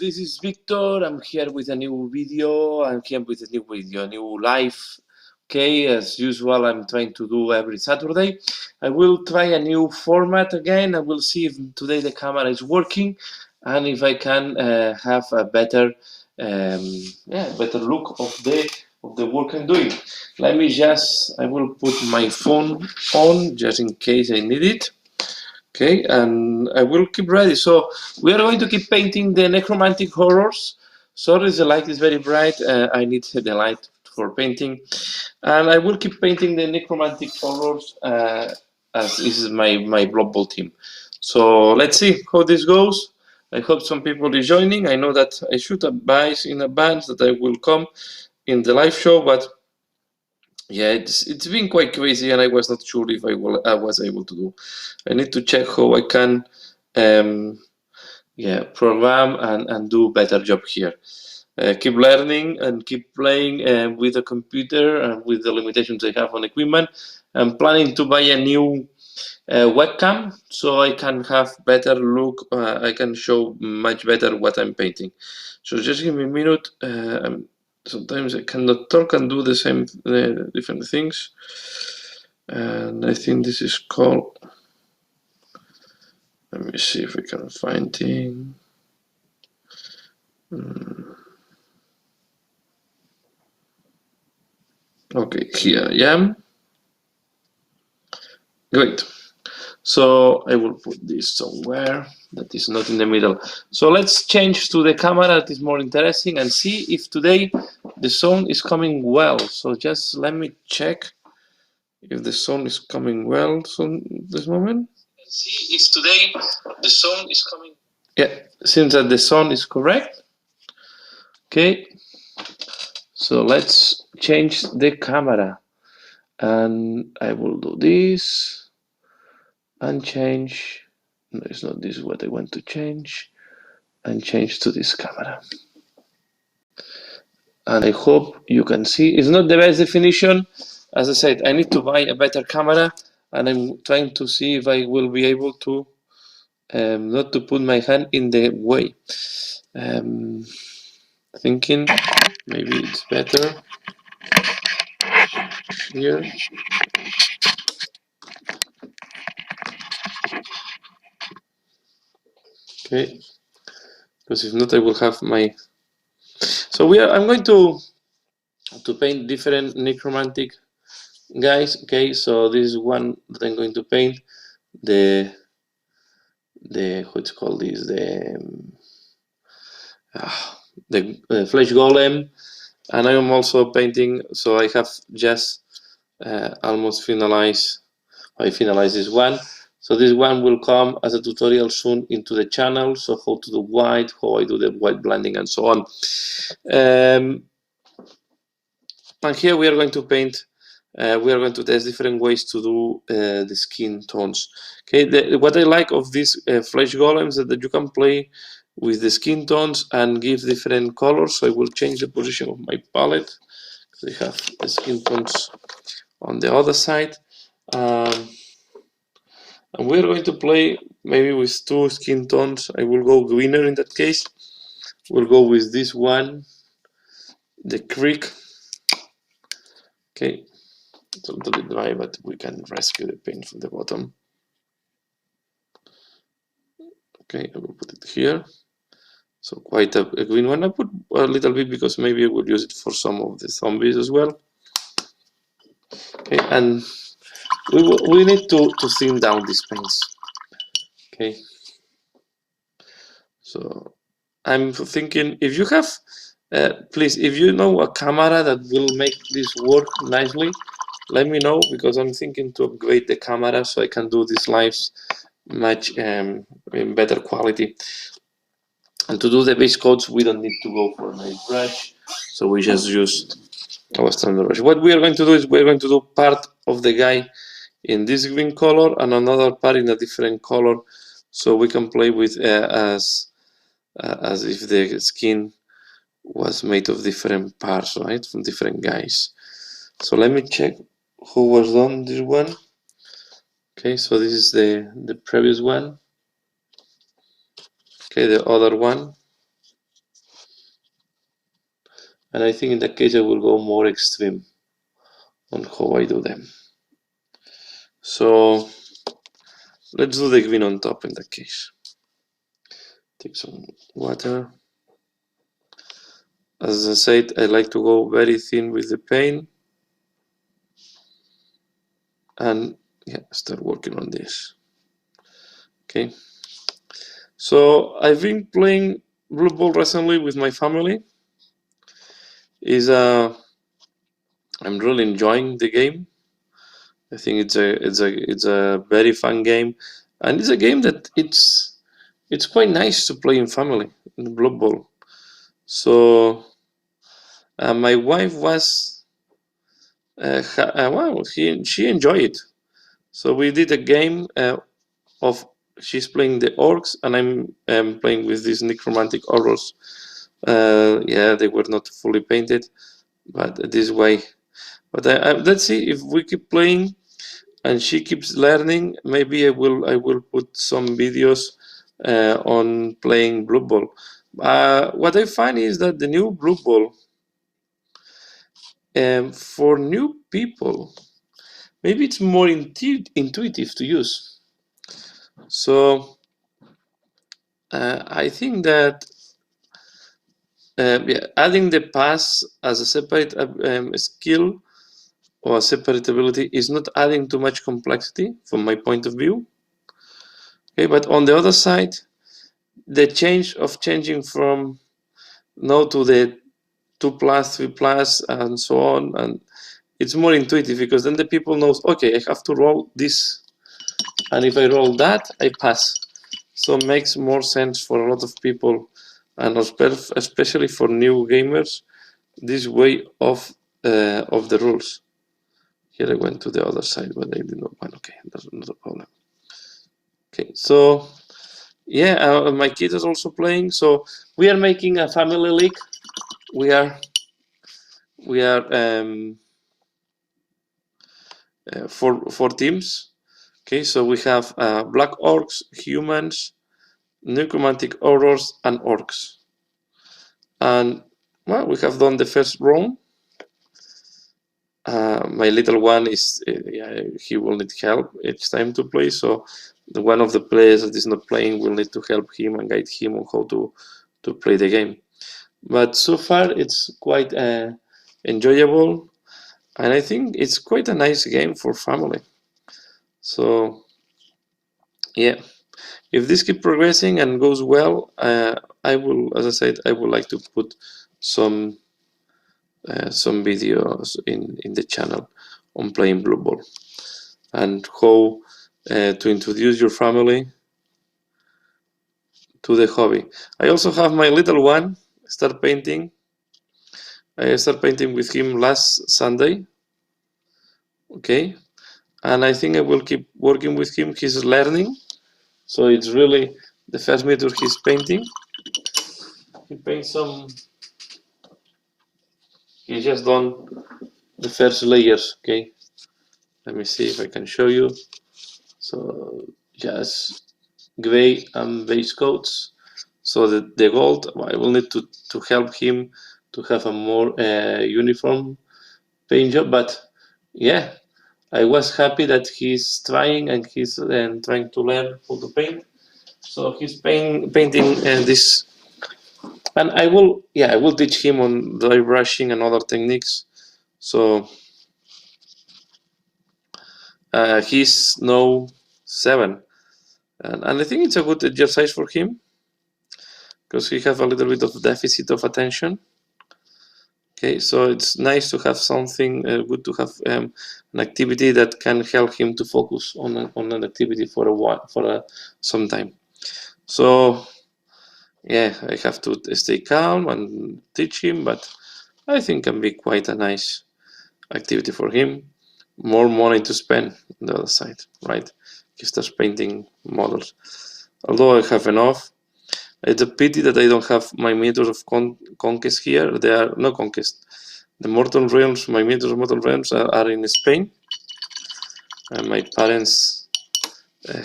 this is Victor. I'm here with a new video. A new live. Okay, as usual, I'm trying to do every Saturday. I will try a new format again. I will see if today the camera is working and if I can have a better, better look of the work I'm doing. I will put my phone on just in case I need it. Okay, and I will keep ready. So we are going to keep painting the necromantic horrors. Sorry, the light is very bright. I need the light for painting, and I will keep painting the necromantic horrors as this is my Blood Bowl team. So let's see how this goes. I hope some people is joining. I know that I should advise in advance that I will come in the live show, but yeah, it's been quite crazy, and I was not sure if I was able to do. I need to check how I can, program and do better job here. Keep learning and keep playing with the computer and with the limitations I have on equipment. I'm planning to buy a new webcam so I can have better look. I can show much better what I'm painting. So just give me a minute. Sometimes I cannot talk and do the same different things, and I think this is called, let me see if we can find it. Okay, here I am. Great. So I will put this somewhere that is not in the middle. So let's change to the camera that is more interesting and see if today the sound is coming well. So just let me check if the sound is coming well this moment. See if today the sound is coming. Yeah, seems that the sound is correct. Okay, so let's change the camera, and I will do this and change. No, it's not this what I want to change, and change to this camera. And I hope you can see. It's not the best definition. As I said, I need to buy a better camera, and I'm trying to see if I will be able to not to put my hand in the way. Thinking maybe it's better here. Okay, because if not, I will have my. So I'm going to paint different necromantic guys. Okay, so this is one that I'm going to paint. The what's called this the flesh golem, and I am also painting. So I have just almost finalized. I finalized this one. So this one will come as a tutorial soon into the channel. So how to do white, how I do the white blending, and so on. And here we are going to paint. We are going to test different ways to do the skin tones. Okay, what I like of these flesh golems is that you can play with the skin tones and give different colors. So I will change the position of my palette. I have the skin tones on the other side. And we're going to play maybe with two skin tones. I will go greener in that case. We'll go with this one, the creek. Okay, it's a little bit dry, but we can rescue the paint from the bottom. Okay, I will put it here. So quite a green one. I put a little bit because maybe I will use it for some of the zombies as well. Okay, and we need to thin down these paints. Okay, so I'm thinking if you have, please, if you know a camera that will make this work nicely, let me know, because I'm thinking to upgrade the camera so I can do these lives much in better quality. And to do the base coats, we don't need to go for a nice brush, so we just use our standard brush. What we are going to do is we're going to do part of the guy in this green color and another part in a different color, so we can play with as if the skin was made of different parts, right, from different guys. So let me check who was done this one. Okay, so this is the previous one. Okay, the other one. and I think in that case I will go more extreme on how I do them. So let's do the green on top in that case. Take some water. As I said, I like to go very thin with the paint, and yeah, start working on this. Okay, so I've been playing Blue Ball recently with my family. I'm really enjoying the game. I think it's a very fun game, and it's a game that it's quite nice to play in family in Blue Ball. So my wife was well, she enjoyed it. So we did a game of she's playing the orcs and I'm playing with these necromantic horrors. Yeah, they were not fully painted, but this way. But let's see if we keep playing and she keeps learning. Maybe I will put some videos on playing Blue Ball. What I find is that the new Blue Ball for new people, maybe it's more intuitive to use. So I think that yeah, adding the pass as a separate skill or a separate ability is not adding too much complexity from my point of view. Okay, but on the other side, the changing from no to the 2+, 3+, and so on, and it's more intuitive because then the people knows, okay, I have to roll this, and if I roll that, I pass. So it makes more sense for a lot of people, and especially for new gamers, this way of the rules. Here I went to the other side, but I did not want. Okay, that's not a problem. Okay, so yeah, my kid is also playing. So we are making a family league. We are four teams. Okay, so we have black orcs, humans, necromantic horrors, and orcs. And well, we have done the first round. My little one is yeah, he will need help each time to play. So the one of the players that is not playing will need to help him and guide him on how to play the game. But so far it's quite enjoyable, and I think it's quite a nice game for family. So yeah, if this keeps progressing and goes well, I will, as I said, I would like to put some videos in the channel on playing Blue Ball and how to introduce your family to the hobby. I also have my little one start painting. I started painting with him last Sunday. Okay, and I think I will keep working with him. He's learning, so it's really the first meter he's painting. He paints some. He's just done the first layers. Okay, let me see if I can show you. So just gray and base coats. So the gold, I will need to help him to have a more uniform paint job. But yeah, I was happy that he's trying and he's trying to learn how to paint. So he's painting this, and I will teach him on dry brushing and other techniques. So he's now 7, and I think it's a good exercise for him because he have a little bit of deficit of attention. Okay, so it's nice to have something good to have an activity that can help him to focus on an activity for a while, some time. So yeah, I have to stay calm and teach him, but I think can be quite a nice activity for him. More money to spend on the other side, right? He starts painting models. Although I have enough, it's a pity that I don't have my meters of conquest here. They are no conquest. The Mortal Realms, my meters of Mortal Realms are in Spain. And my parents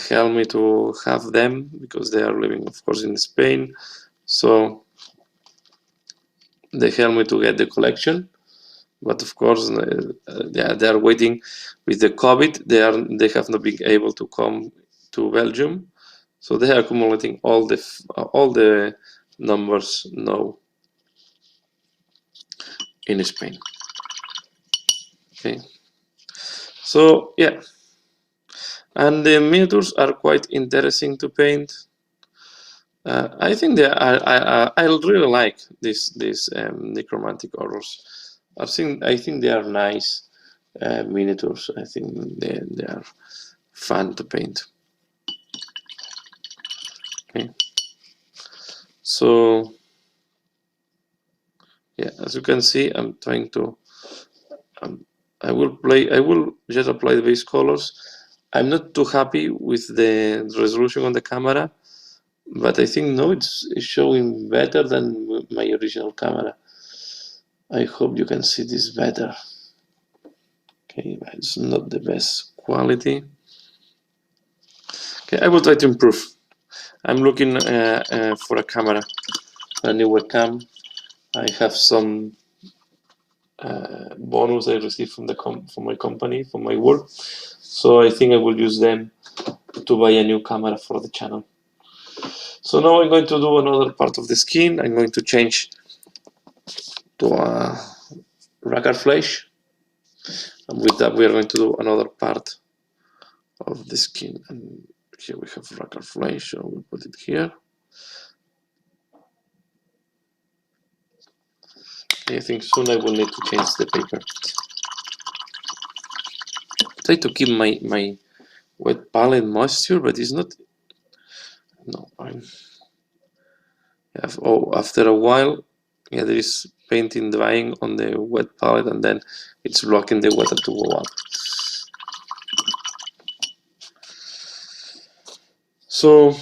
help me to have them because they are living, of course, in Spain. So the helmet to get the collection. But of course, they are waiting with the COVID. They have not been able to come to Belgium, so they are accumulating all the numbers now in Spain. Okay, so yeah, and the miniatures are quite interesting to paint. I think they are. I really like these necromantic horrors. I think they are nice miniatures. I think they are fun to paint. Okay, so yeah, as you can see, I'm trying to. I will just apply the base colors. I'm not too happy with the resolution on the camera, but I think no, it's showing better than my original camera. I hope you can see this better. Okay, it's not the best quality. Okay, I will try to improve. I'm looking for a camera, a new webcam. I have some bonus I received from my company, from my work. So I think I will use them to buy a new camera for the channel. So now I'm going to do another part of the skin. I'm going to change to a ragged flesh. And with that, we are going to do another part of the skin. And here we have ragged flesh, so we'll put it here. I think soon I will need to change the paper. Try to keep my wet palette moisture, but it's not. No, after a while, yeah, there is painting drying on the wet palette, and then it's blocking the water to go out. So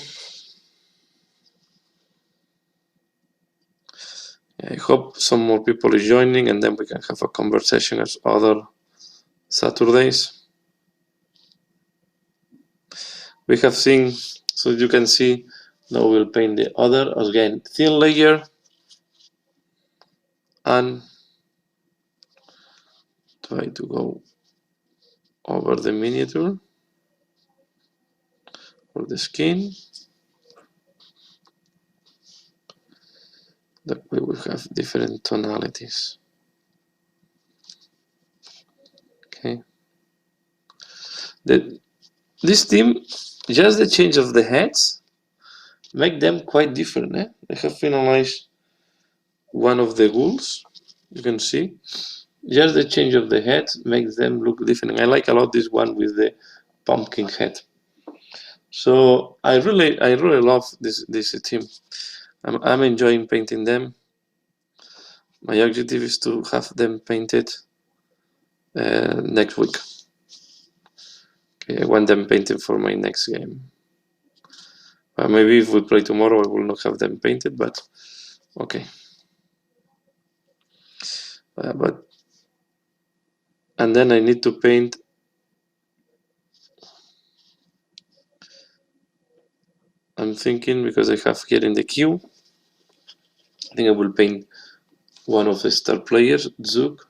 I hope some more people is joining, and then we can have a conversation as other Saturdays. We have seen, so you can see, now we'll paint the other, again, thin layer, and try to go over the miniature for the skin. That we will have different tonalities. Okay. This team, just the change of the heads, make them quite different. They have finalized one of the ghouls. You can see, just the change of the head makes them look different. I like a lot this one with the pumpkin head. So I really love this team. I'm enjoying painting them. My objective is to have them painted next week. Okay, I want them painted for my next game. Maybe if we play tomorrow, I will not have them painted, but okay. And then I need to paint. I'm thinking, because I have here in the queue, I think I will paint one of the star players, Zook.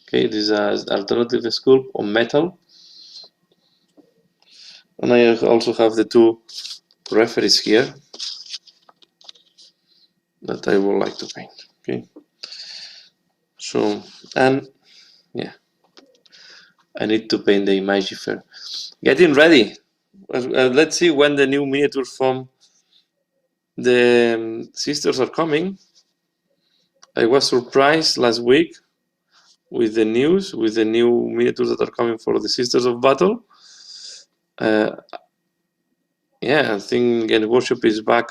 Okay, this is an alternative sculpt on metal. And I also have the two referees here that I would like to paint. Okay. So, and yeah, I need to paint the Imagifer. Getting ready. Let's see when the new miniature from the sisters are coming. I was surprised last week with the news, with the new miniatures that are coming for the Sisters of Battle. Yeah, I think Games Workshop is back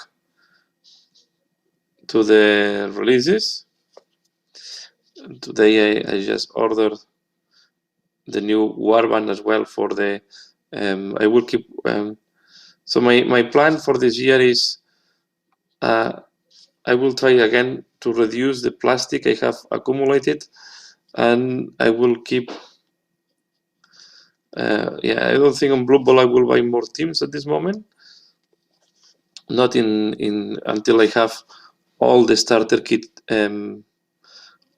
to the releases. Today I just ordered the new Warband as well for the. I will keep. So my plan for this year is I will try again to reduce the plastic I have accumulated, and I will keep. Yeah, I don't think on Blue Ball I will buy more teams at this moment. Not in until I have all the starter kit, the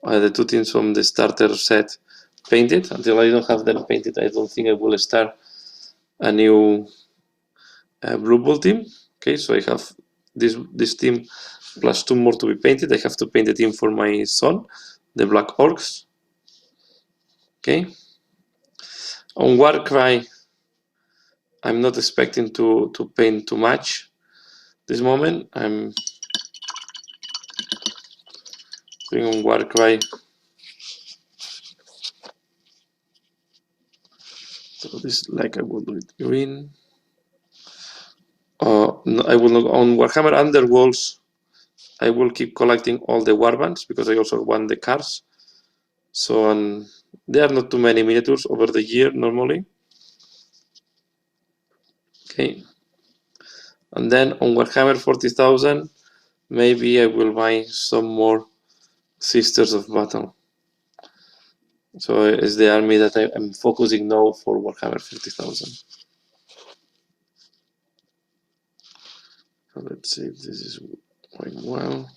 2 teams from the starter set painted. Until I don't have them painted, I don't think I will start a new Blue Ball team. Okay, so I have this team plus 2 more to be painted. I have to paint the team for my son, the Black Orcs. Okay. On Warcry, I'm not expecting to paint too much this moment. I'm doing on Warcry. So this, like, I will do it green. No, I will not on Warhammer Underworlds. I will keep collecting all the warbands because I also want the cars. So there are not too many miniatures over the year normally. Okay. And then on Warhammer 40,000, maybe I will buy some more Sisters of Battle. So it's the army that I'm focusing now for Warhammer 40,000. So let's see if this is going well.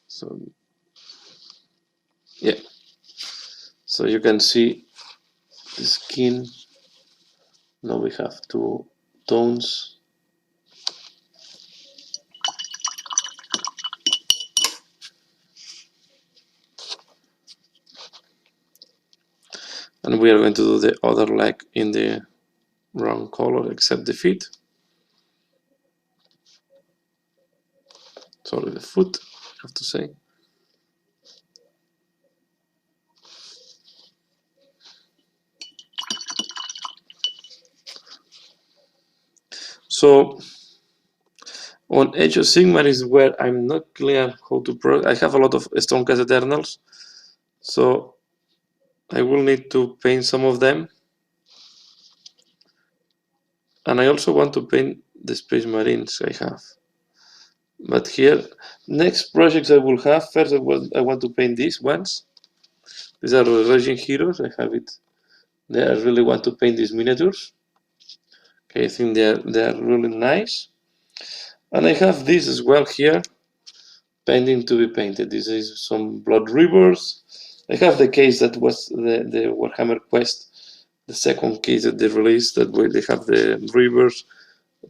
So yeah, so you can see the skin. Now we have 2 tones. And we are going to do the other leg in the wrong color except the feet. Sorry, the foot, I have to say. So on Age of Sigmar is where I'm not clear how to I have a lot of Stormcast Eternals, so I will need to paint some of them. And I also want to paint the Space Marines I have. But here, next projects I will have, first I want to paint these ones. These are the Raging Heroes, I have it there. I really want to paint these miniatures. Okay, I think they are really nice. And I have this as well here, pending to be painted. This is some Blood Rivers. I have the case that was the Warhammer Quest, the second case that they released, that way they have the Rivers,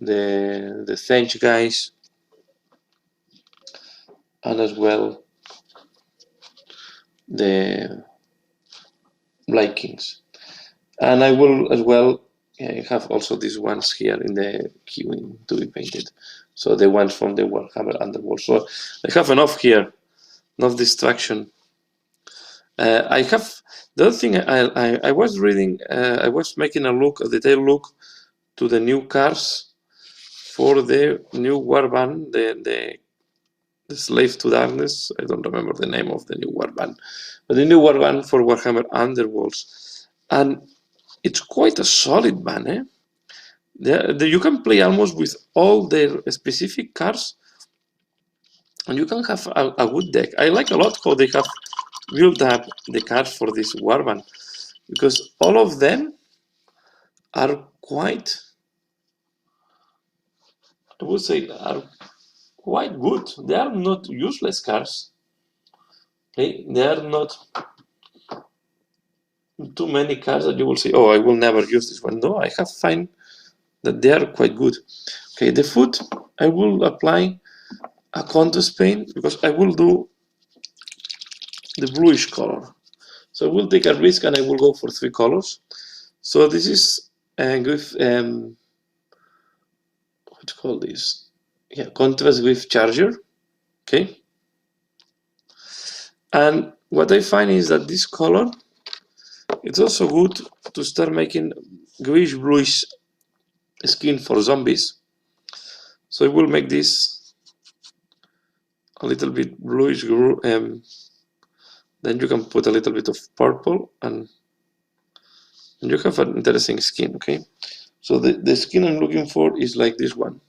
the Thench guys, and as well the Blight Kings. And I will as well have also these ones here in the queuing to be painted. So the ones from the Warhammer Underworld. So I have enough here, enough distraction. I have the other thing I was reading. I was making a detailed look to the new cars for the new warband, the Slave to Darkness. I don't remember the name of the new warband, but the new warband for Warhammer Underworlds, and it's quite a solid band. You can play almost with all their specific cards, and you can have a good deck. I like a lot how they have built up the cards for this warband, because all of them are quite, I would say, are quite good. They are not useless cards. Okay? They are not too many cards that you will say, oh, I will never use this one. No, I have find that they are quite good. Okay, the foot, I will apply a contrast paint because I will do the bluish color. So I will take a risk and I will go for 3 colors. So this is with what to call this? Yeah, contrast with Charger. Okay. And what I find is that this color, it's also good to start making greenish bluish skin for zombies. So I will make this a little bit bluish. Then you can put a little bit of purple and you have an interesting skin. Okay. So the skin I'm looking for is like this one.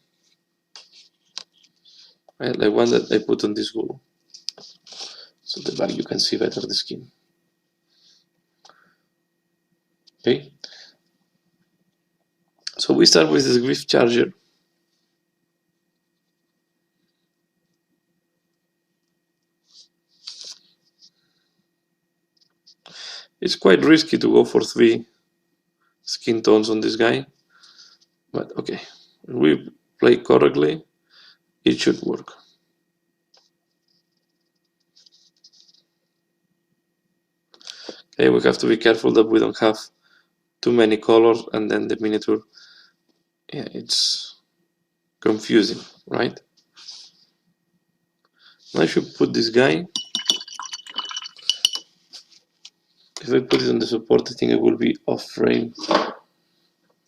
Right, like one that I put on this wool. So the back you can see better the skin. Okay. So we start with the Swift charger. It's quite risky to go for 3 skin tones on this guy, but okay, if we play correctly, it should work. Okay, we have to be careful that we don't have too many colors, and then the miniature, yeah, it's confusing, right? I should put this guy. If I put it on the support, I think it will be off frame.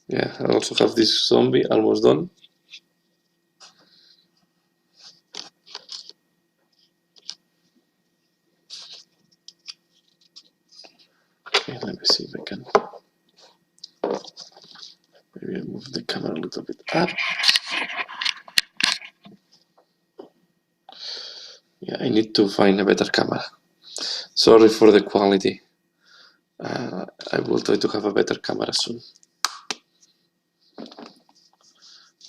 Yeah, I also have this zombie almost done. Okay, let me see if I can. Maybe I move the camera a little bit up. Yeah, I need to find a better camera. Sorry for the quality. I will try to have a better camera soon.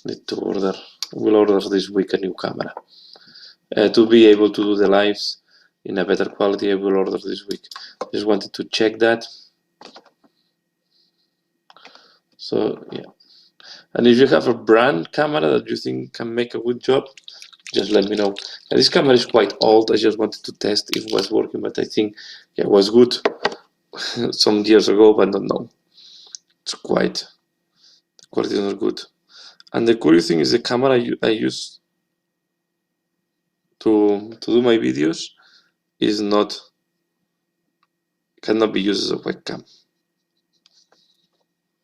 Need to order. We'll order this week a new camera. To be able to do the lives in a better quality, I will order this week. Just wanted to check that. So yeah. And if you have a brand camera that you think can make a good job, just let me know. And this camera is quite old. I just wanted to test if it was working, but I think yeah, it was good some years ago, but not now. It's quite, the quality is not good. And the curious thing is the camera I use to do my videos is cannot be used as a webcam.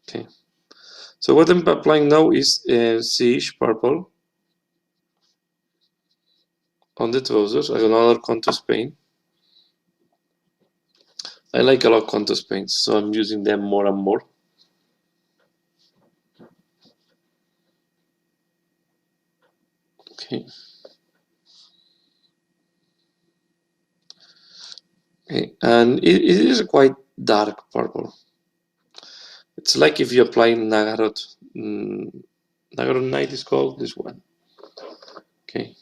Okay. So what I'm applying now is Siege Purple on the trousers. I have another contrast paint. I like a lot contrast paints, so I'm using them more and more. Okay. Okay, and it is a quite dark purple. It's like if you apply Nagarot. Nagarot Night is called this one. Okay.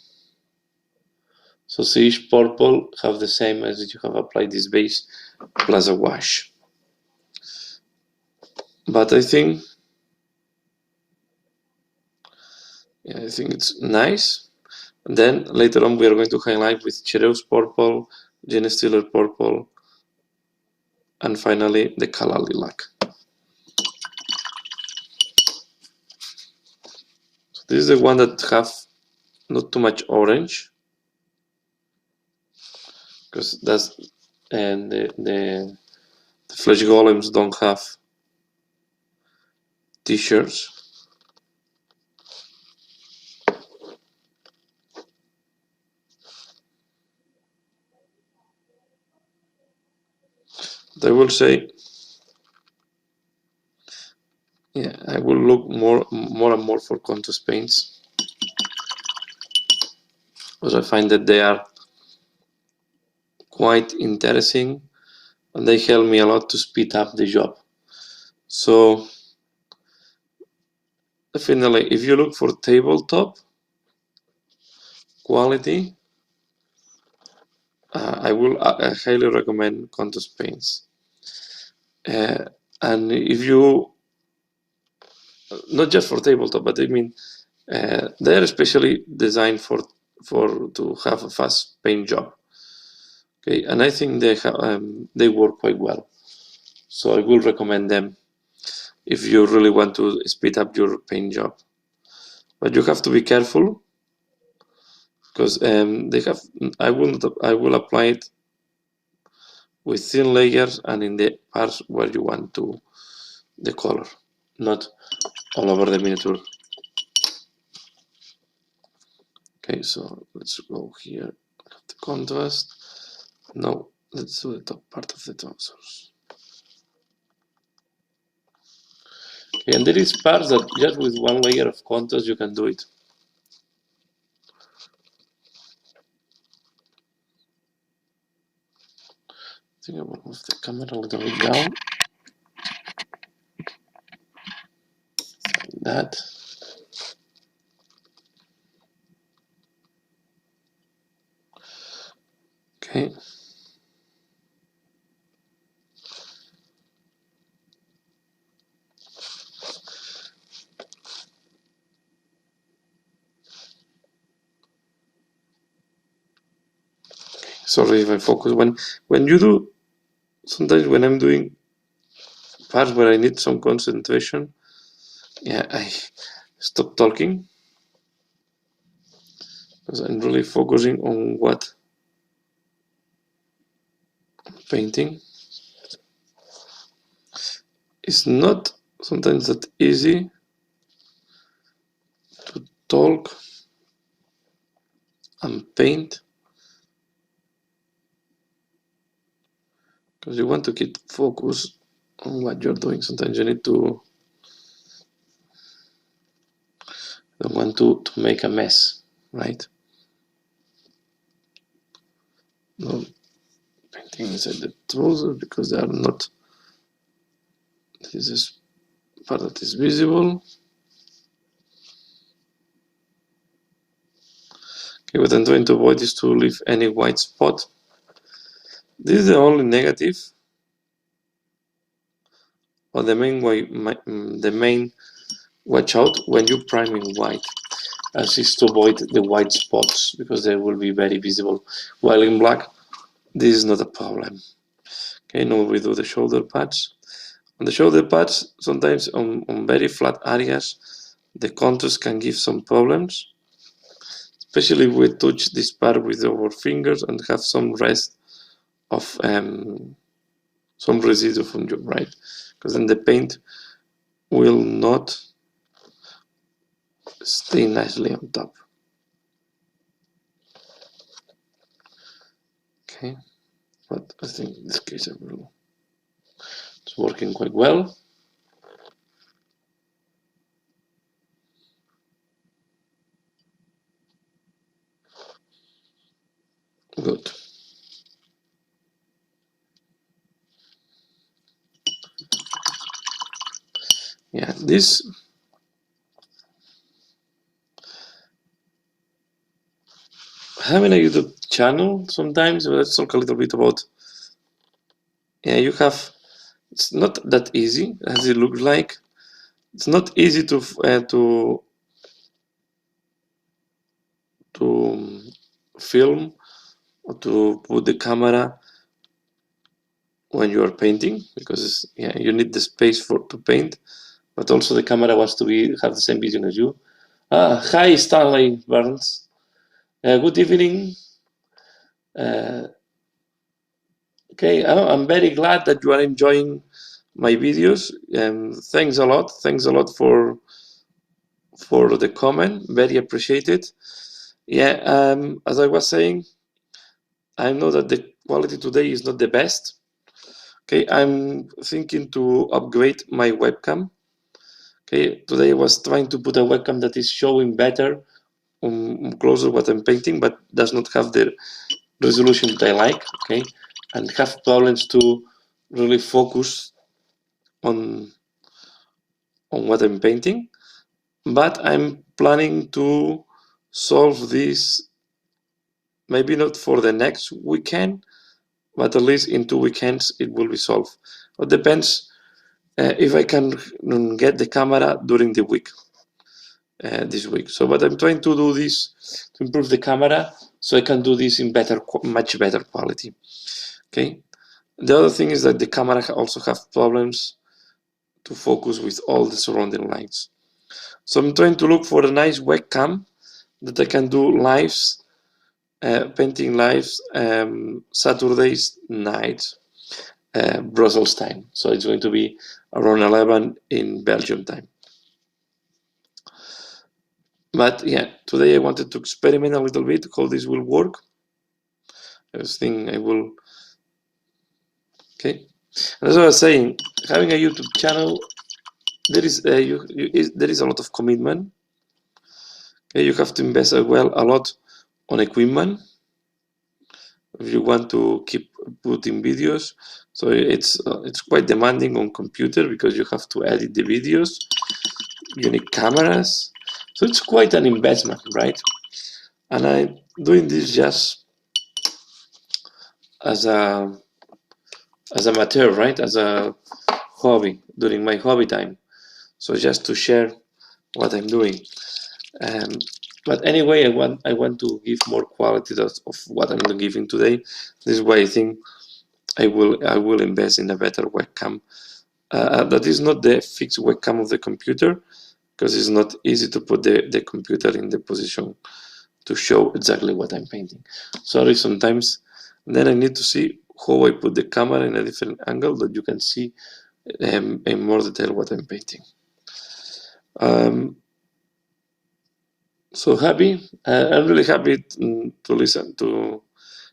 So Siege Purple have the same as you have applied this base plus a wash. But I think it's nice. And then later on we are going to highlight with Chereus Purple, Gene Stealer Purple, and finally the Kala Lilac. So this is the one that have not too much orange, because that's and the flesh golems don't have t-shirts. I will say, yeah, I will look more and more for contrast paints, because I find that they are quite interesting and they help me a lot to speed up the job. So definitely, if you look for tabletop quality, I will highly recommend contrast paints. And if you, not just for tabletop, but I mean, they are especially designed for to have a fast paint job. Okay, and I think they work quite well. So I will recommend them if you really want to speed up your paint job. But you have to be careful, because they have. I will apply it with thin layers and in the parts where you want to the color, not all over the miniature. Okay, so let's go here. The contrast. No, let's do the top part of the trousers. Okay, and there is parts that just with one layer of contrast you can do it. I think I will move the camera a little bit down. that. Okay. Sorry if I focus. When you do, sometimes when I'm doing parts where I need some concentration, yeah, I stop talking because I'm really focusing on what I'm painting. It's not sometimes that easy to talk and paint because you want to keep focus on what you're doing. Sometimes you need to don't want to make a mess, right? No painting inside the trousers because they are not. This is part that is visible. Okay, what I'm trying to avoid is to leave any white spot. This is the only negative, or the main watch out when you prime in white, as is to avoid the white spots because they will be very visible. While in black, this is not a problem. Okay, now we do the shoulder pads. On the shoulder pads, sometimes on very flat areas, the contrast can give some problems, especially if we touch this part with our fingers and have some rest of some residue from your right, because then the paint will not stay nicely on top. Okay, but I think in this case it's working quite well. Good. Yeah, this having a YouTube channel sometimes, let's talk a little bit about. Yeah, you have. It's not that easy as it looks like. It's not easy to film or to put the camera when you are painting because yeah, you need the space to paint, but also the camera wants to have the same vision as you. Hi Stanley Burns. Good evening. Okay, I'm very glad that you are enjoying my videos. Thanks a lot. Thanks a lot for the comment. Very appreciated. Yeah, as I was saying, I know that the quality today is not the best. Okay, I'm thinking to upgrade my webcam. Okay, today I was trying to put a webcam that is showing better closer what I'm painting, but does not have the resolution that I like. Okay, and have problems to really focus on what I'm painting. But I'm planning to solve this maybe not for the next weekend, but at least in 2 weekends it will be solved. It depends if I can get the camera during the week, this week. So, but I'm trying to do this to improve the camera so I can do this in much better quality. Okay. The other thing is that the camera also have problems to focus with all the surrounding lights. So I'm trying to look for a nice webcam that I can do lives, painting lives, Saturdays nights, Brussels time. So it's going to be around 11 in Belgium time. But yeah, today I wanted to experiment a little bit how this will work. I was thinking I will. Okay, and as I was saying, having a YouTube channel, there is there is a lot of commitment. Okay, you have to invest as well a lot on equipment if you want to keep putting videos. So it's quite demanding on computer because you have to edit the videos. unique cameras. So it's quite an investment, right? And I'm doing this just as a amateur, right? As a hobby during my hobby time. So just to share what I'm doing. Um, but anyway, I want to give more quality of what I'm giving today. This is why I think I will invest in a better webcam. That is not the fixed webcam of the computer, because it's not easy to put the computer in the position to show exactly what I'm painting. Sorry, sometimes then I need to see how I put the camera in a different angle that you can see in more detail what I'm painting. So happy. I'm really happy to listen to.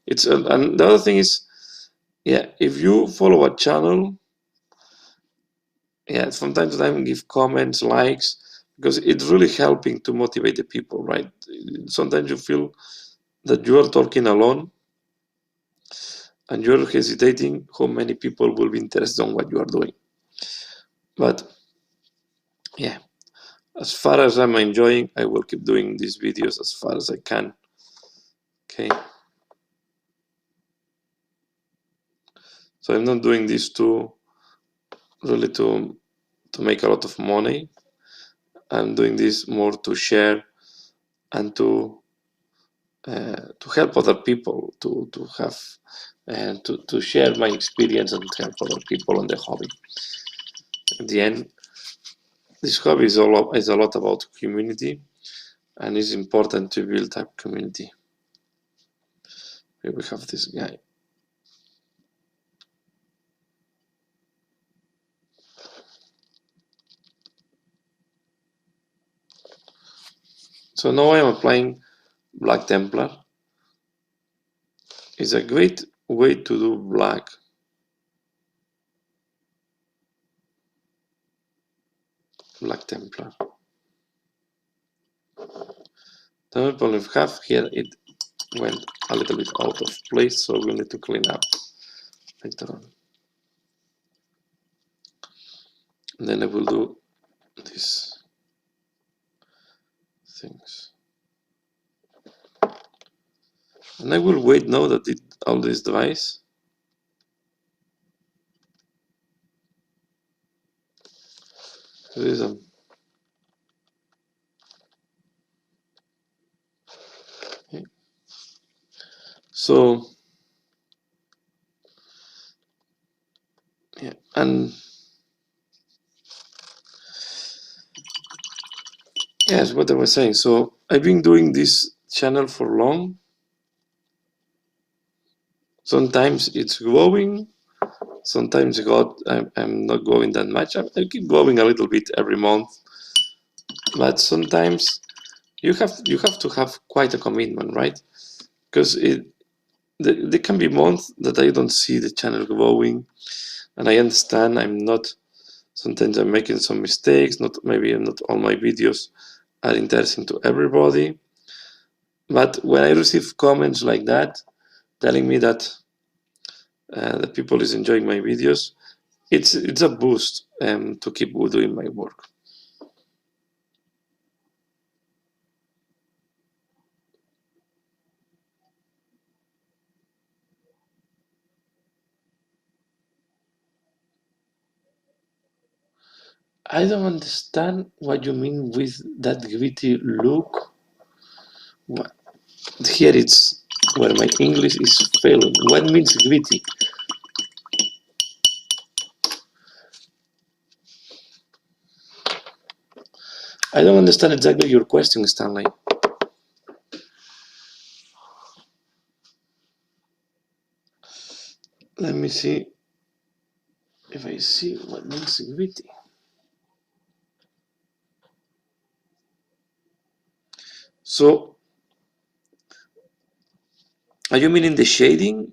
It's and the other thing is, yeah, if you follow a channel, yeah, from time to time give comments, likes, because it's really helping to motivate the people, right? Sometimes you feel that you are talking alone and you're hesitating how many people will be interested in what you are doing. But yeah, as far as I'm enjoying, I will keep doing these videos as far as I can. Okay. So I'm not doing this to really to make a lot of money. I'm doing this more to share and to help other people, to have and to share my experience and help other people on the hobby. At the end, this hobby is a lot about community, and it's important to build up community. Here we have this guy. So now I'm applying Black Templar. It's a great way to do black. Black Templar. The only problem we have here, it went a little bit out of place, so we need to clean up later on. And then I will do these things. And I will wait now that all this dries. There is a okay. So yeah, and yes, what I was saying. So I've been doing this channel for long. Sometimes it's growing. Sometimes I'm not growing that much. I keep growing a little bit every month, but sometimes you have to have quite a commitment, right? Because there can be months that I don't see the channel growing, and I understand sometimes I'm making some mistakes. Maybe not all my videos are interesting to everybody, but when I receive comments like that, telling me that the people is enjoying my videos, it's a boost to keep doing my work. I don't understand what you mean with that gritty look. Here it's where my English is failing. What means gritty? I don't understand exactly your question, Stanley. Let me see if I see what means gritty. So, are you meaning the shading?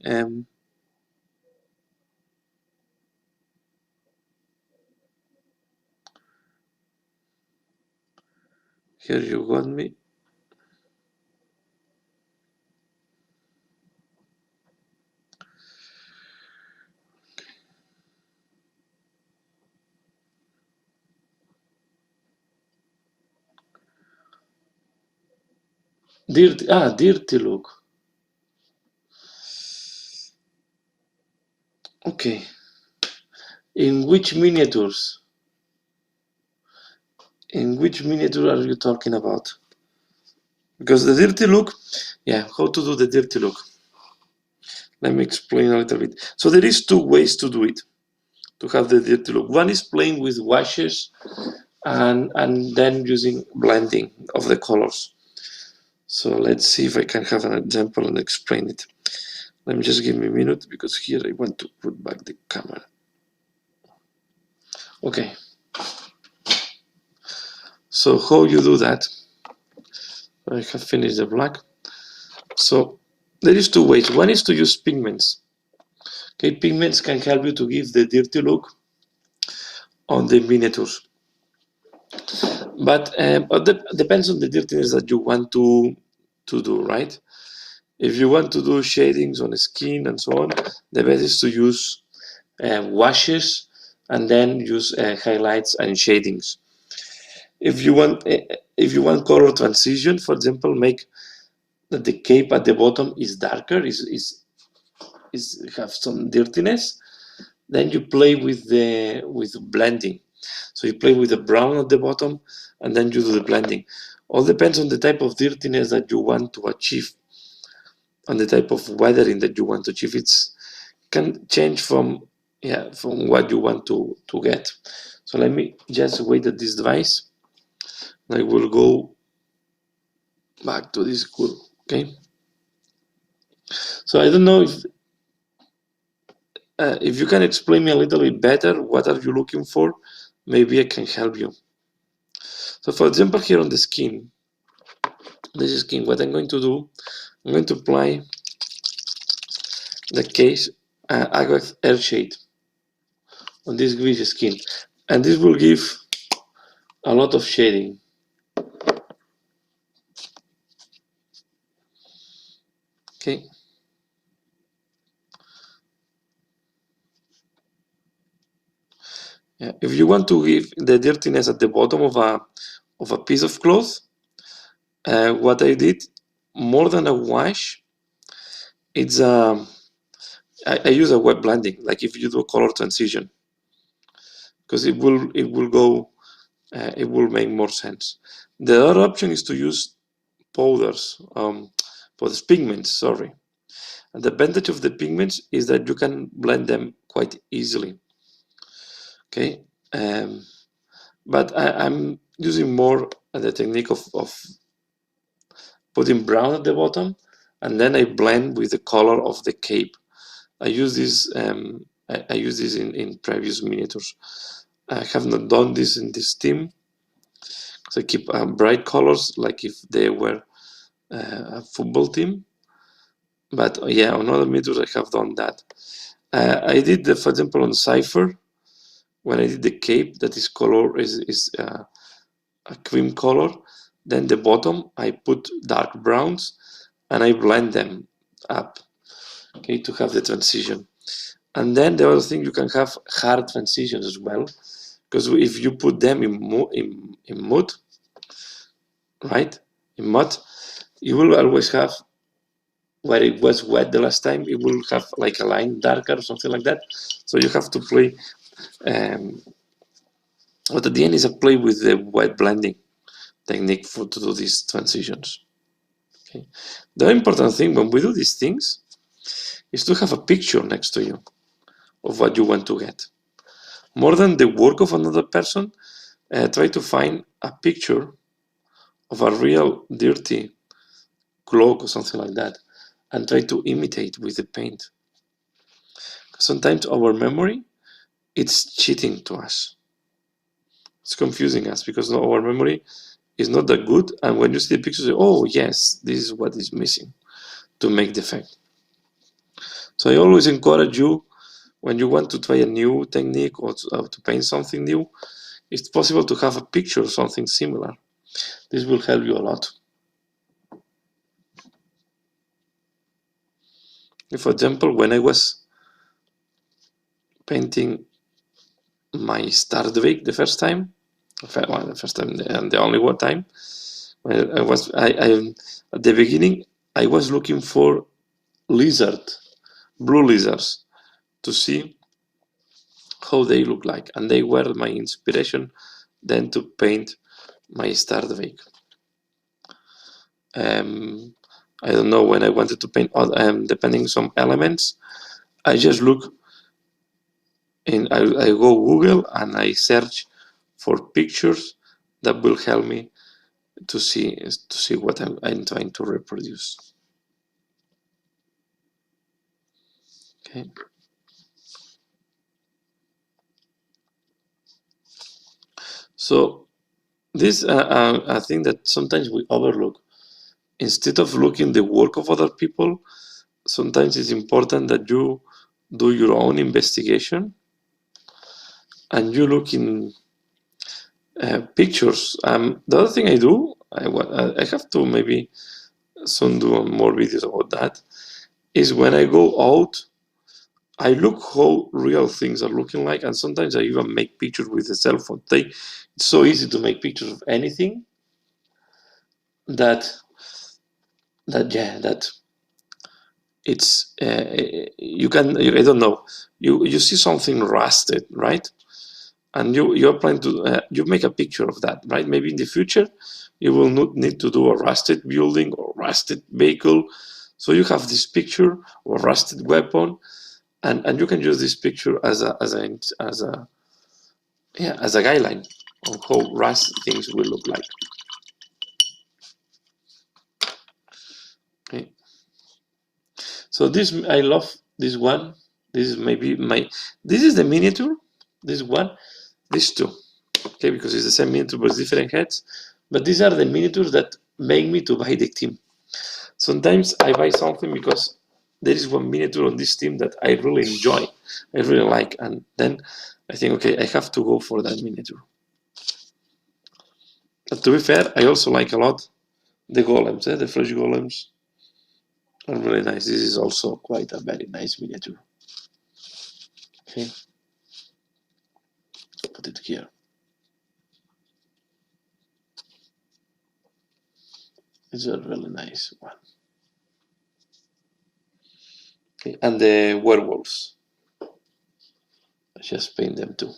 Here you got me. Dirty look. Okay. In which miniatures? In which miniature are you talking about? Because the dirty look, yeah, how to do the dirty look? Let me explain a little bit. So there is two ways to do it, to have the dirty look. One is playing with washes and then using blending of the colors. So let's see if I can have an example and explain it. Let me just give me a minute, because here I want to put back the camera. Okay. So how you do that? I have finished the black. So there is two ways. One is to use pigments. Okay, pigments can help you to give the dirty look on the miniatures. But depends on the dirtiness that you want to do, right? If you want to do shadings on the skin and so on, the best is to use washes and then use highlights and shadings. If you want color transition, for example, make that the cape at the bottom is darker, is have some dirtiness, then you play with blending. So you play with the brown at the bottom, and then you do the blending. All depends on the type of dirtiness that you want to achieve, and the type of weathering that you want to achieve. It's can change from what you want to get. So let me just wait at this device. I will go back to this cool. Okay. So I don't know if you can explain me a little bit better what are you looking for. Maybe I can help you. So for example, here on the skin, this skin, what I'm going to do, I'm going to apply the case agave air shade on this greasy skin, and this will give a lot of shading. Okay. Yeah. If you want to give the dirtiness at the bottom of a piece of cloth, what I did, more than a wash, it's I use a wet blending, like if you do a color transition, because it will go, it will make more sense. The other option is to use powders, for the pigments. Sorry, and the advantage of the pigments is that you can blend them quite easily. Okay, but I'm using more the technique of putting brown at the bottom, and then I blend with the color of the cape. I use this. I use this in previous miniatures. I have not done this in this team, so I keep bright colors, like if they were a football team. But yeah, on other miniatures I have done that. I did, for example, on Cypher, when I did the cape, that is color is a cream color. Then the bottom I put dark browns, and I blend them up, okay, to have the transition. And then the other thing, you can have hard transitions as well, because if you put them in mud, right, in mud, you will always have, where it was wet the last time, it will have like a line darker or something like that. So you have to play, but at the end is a play with the wet blending technique to do these transitions. Okay. The important thing when we do these things is to have a picture next to you of what you want to get. More than the work of another person, try to find a picture of a real dirty cloak or something like that, and try to imitate with the paint. Sometimes our memory, it's cheating to us. It's confusing us, because our memory is not that good, and when you see the picture, you say, oh yes, this is what is missing to make the effect. So I always encourage you, when you want to try a new technique or to paint something new, it's possible to have a picture of something similar. This will help you a lot. For example, when I was painting my Star Drake the first time and the only one time, I at the beginning I was looking for blue lizards, to see how they look like, and they were my inspiration then to paint my Stardivake. I don't know, when I wanted to paint depending some elements, I just look in, I go Google and I search for pictures that will help me to see what I'm trying to reproduce. Okay. So this I think that sometimes we overlook. Instead of looking the work of other people, sometimes it's important that you do your own investigation and you look in pictures. The other thing I do, I have to maybe soon do more videos about that, is when I go out, I look how real things are looking like, and sometimes I even make pictures with a cell phone. It's so easy to make pictures of anything that it's you can, I don't know, you see something rusted, right? And you're planning to you make a picture of that, right? Maybe in the future you will not need to do a rusted building or rusted vehicle, so you have this picture or rusted weapon, and you can use this picture as a guideline on how rust things will look like. Okay. So this, I love this one. This is maybe this is the miniature. This one, these two. Okay, because it's the same miniature but different heads. But these are the miniatures that make me to buy the team. Sometimes I buy something because there is one miniature on this team that I really enjoy, I really like, and then I think, okay, I have to go for that miniature. But to be fair, I also like a lot the golems. The flesh golems are really nice. This is also quite a very nice miniature. Okay, put it here. It's a really nice one. Okay, and the werewolves, I just paint them too.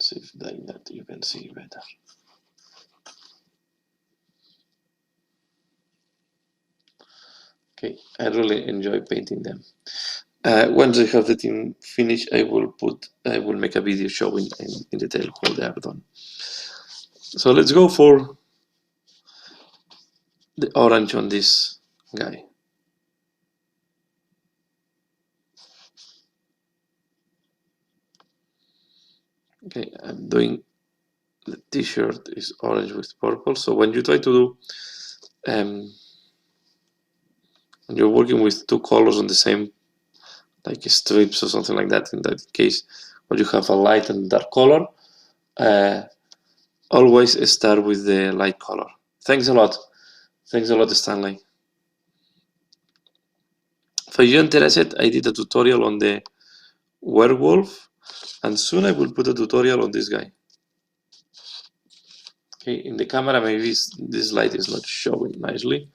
See if like that you can see better. Okay, I really enjoy painting them. Once I have the team finished, I will make a video showing in detail how they are done. So let's go for the orange on this guy. Okay, I'm doing, the t-shirt is orange with purple. So when you try to do, when you're working with two colors on the same, like strips or something like that, in that case, where you have a light and dark color, always start with the light color. Thanks a lot. Thanks a lot, Stanley. For you interested, I did a tutorial on the werewolf, and soon I will put a tutorial on this guy. Okay, in the camera maybe this light is not showing nicely,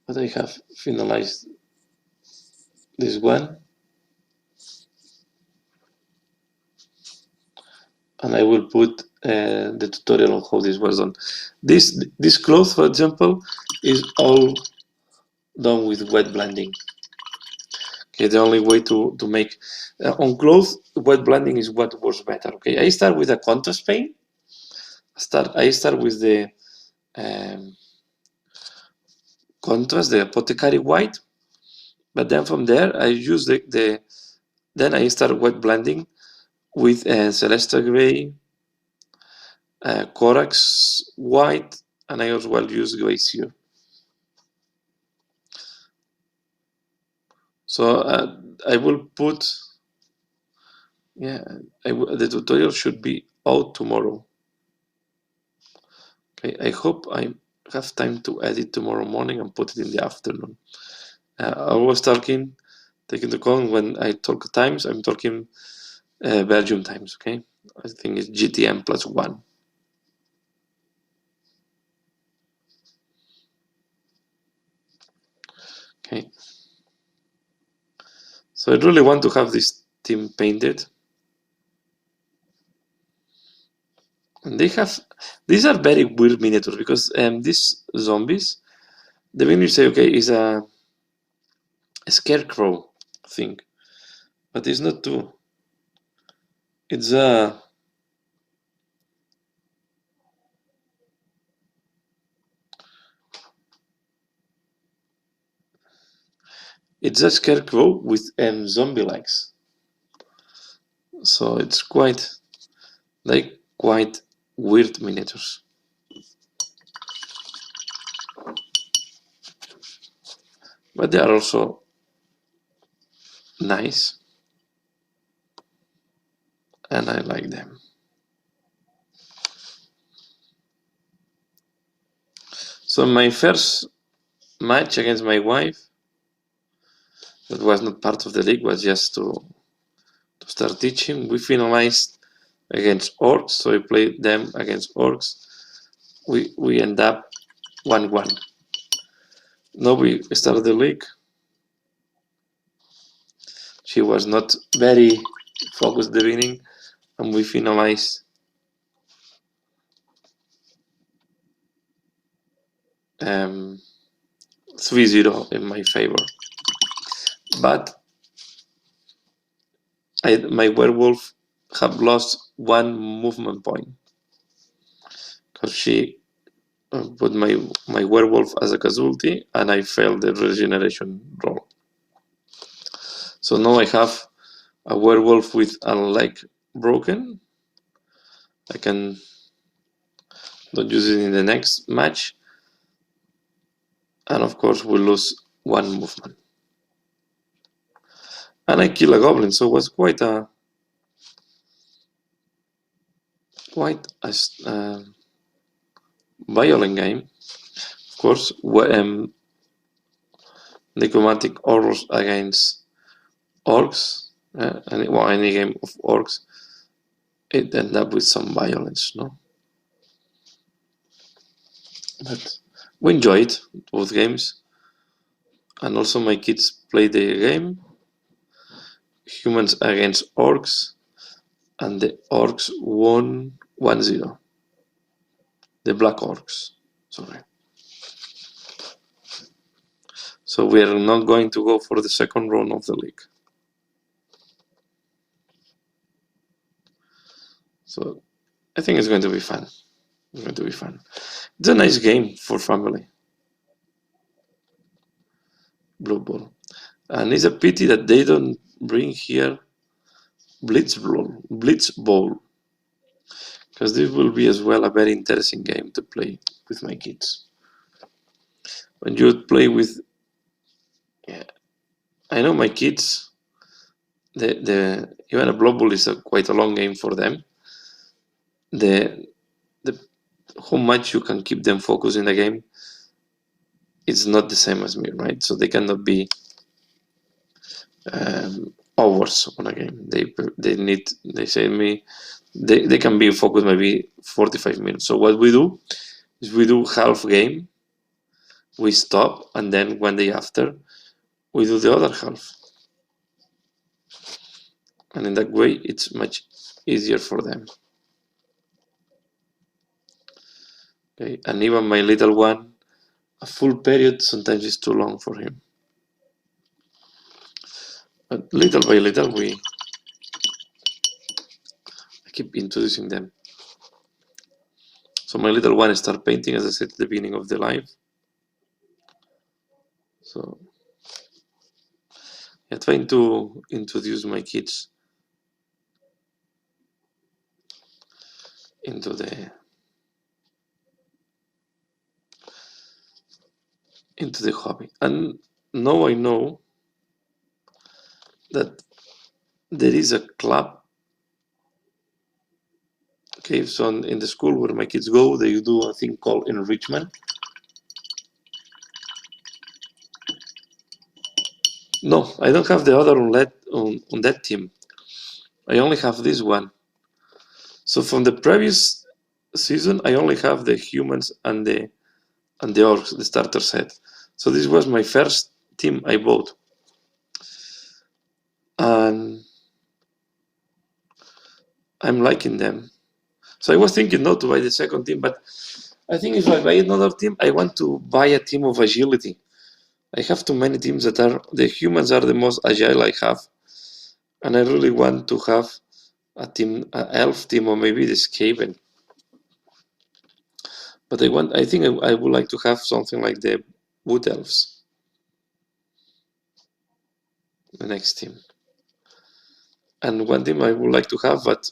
but I have finalized this one, and I will put the tutorial on how this was done. This cloth, for example, is all done with wet blending. Okay, the only way to make on clothes, wet blending is what works better. Okay, I start with a contrast paint. I start with the contrast, the apothecary white, but then from there I use then I start wet blending with Celestial Gray, Corax White, and I also will use Glacier. So I will put, the tutorial should be out tomorrow. Okay, I hope I have time to edit tomorrow morning and put it in the afternoon. I was taking the call when I talk times, I'm talking Belgium times, okay? I think it's GTM +1. Okay. So I really want to have this team painted. And these are very weird miniatures because these zombies, the minute you say, okay, is a scarecrow thing, but it's not too. It's a scarecrow with zombie legs. So it's quite weird miniatures. But they are also nice. And I like them. So my first match against my wife, that was not part of the league, was just to start teaching. We finalized against orcs, so we played them against orcs. We end up 1-1. Now we started the league. She was not very focused at the beginning, and we finalized 3-0 in my favor. But my werewolf have lost 1 movement point because she put my werewolf as a casualty, and I failed the regeneration roll. So now I have a werewolf with a leg broken. I can not use it in the next match, and of course we lose 1 movement. And I kill a goblin, so it was quite a violent game. Of course, necromantic horrors against orcs, any game of orcs, it ended up with some violence, no? But we enjoyed both games, and also my kids played the game, humans against orcs, and the orcs won 1-0. The black orcs, sorry. So we are not going to go for the second round of the league. So I think it's going to be fun. It's going to be fun. It's a nice game for family. Blue Ball. And it's a pity that they don't bring here Blitz Bowl. Because this will be as well a very interesting game to play with my kids. When you play with, I know my kids, even a Blood Bowl is quite a long game for them. How much you can keep them focused in the game, it's not the same as me, right? So they cannot be hours on a game. They say me, they can be focused maybe 45 minutes. So what we do is we do half game, we stop, and then one day after we do the other half. And in that way it's much easier for them. Okay, and even my little one, a full period sometimes is too long for him. But little by little I keep introducing them. So my little one start painting, as I said at the beginning of the live. So I'm trying to introduce my kids into the hobby. And now I know that there is a club. Okay, so in the school where my kids go, they do a thing called enrichment. No, I don't have the other on that team. I only have this one. So from the previous season, I only have the humans and the orcs, the starter set. So this was my first team I bought. And I'm liking them. So I was thinking not to buy the second team, but I think if I buy another team, I want to buy a team of agility. I have too many teams that are, the humans are the most agile I have. And I really want to have a team, an elf team, or maybe the Skaven. But I think I would like to have something like the Wood Elves. The next team. And one team I would like to have, but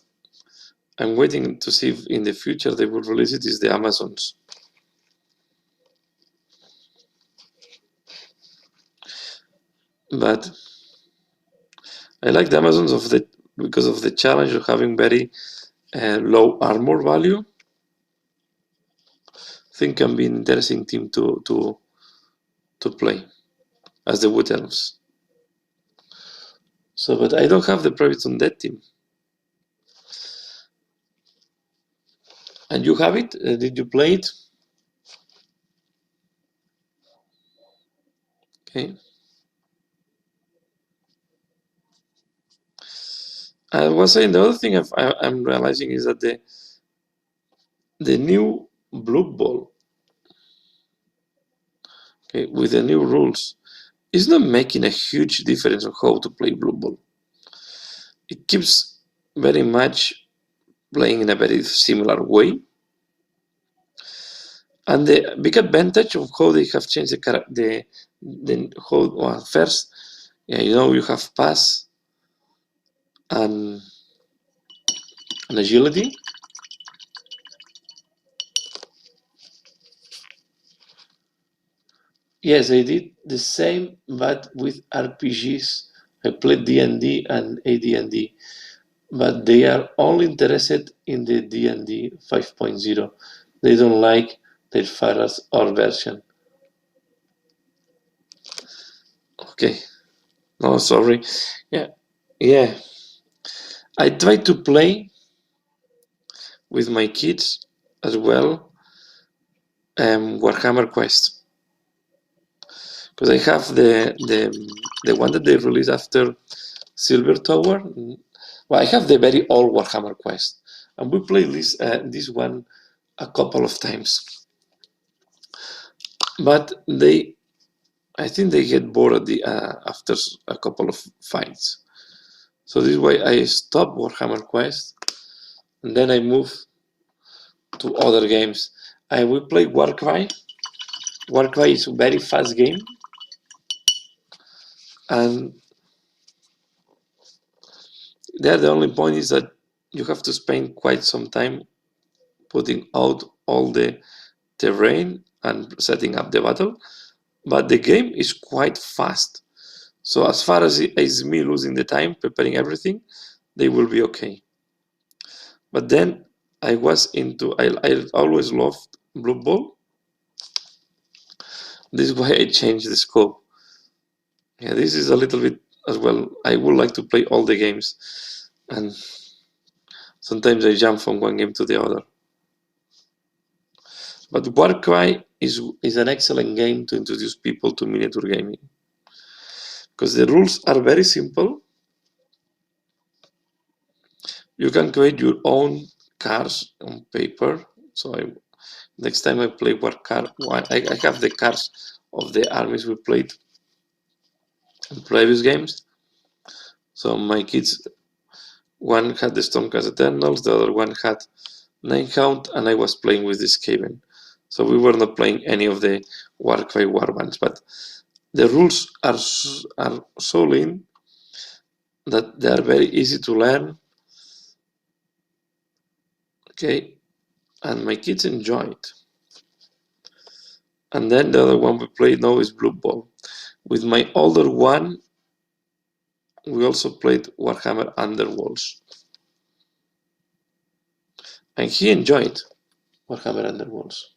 I'm waiting to see if in the future they will release it, is the Amazons. But I like the Amazons because of the challenge of having very low armor value. I think can be an interesting team to play as the Wood Elves. So, but I don't have the Privates on that team. And you have it? Did you play it? Okay. I was saying the other thing I'm realizing is that the new Blue Ball, okay, with the new rules, is not making a huge difference on how to play Blue Ball. It keeps very much playing in a very similar way. And the big advantage of how they have changed the whole, well, first, yeah, you have pass and agility. Yes, I did the same, but with RPGs. I played D&D and AD&D, but they are only interested in the D&D 5.0. They don't like the first or version. Okay. No, sorry. Yeah. I try to play with my kids as well. Warhammer Quest, because I have the one that they released after Silver Tower. Well, I have the very old Warhammer Quest, and we played this one a couple of times. But I think they get bored after a couple of fights. So this way I stopped Warhammer Quest, and then I move to other games. I will play Warcry. Warcry is a very fast game, and there the only point is that you have to spend quite some time putting out all the terrain and setting up the battle, but the game is quite fast. So as far as it is me losing the time preparing everything, they will be okay. But then I always loved Blue Ball. This is why I changed the scope. Yeah, this is a little bit as well. I would like to play all the games, and sometimes I jump from one game to the other. But Warcry is an excellent game to introduce people to miniature gaming, because the rules are very simple. You can create your own cars on paper. So next time I play Warcry, I have the cars of the armies we played in previous games. So my kids, one had the Stormcast Eternals, the other one had Ninehound, and I was playing with the Skaven. So we were not playing any of the Warcry warbands, but the rules are so lean that they are very easy to learn. Okay, and my kids enjoy it. And then the other one we play now is Blue Ball. With my older one, we also played Warhammer Underworlds. And he enjoyed Warhammer Underworlds.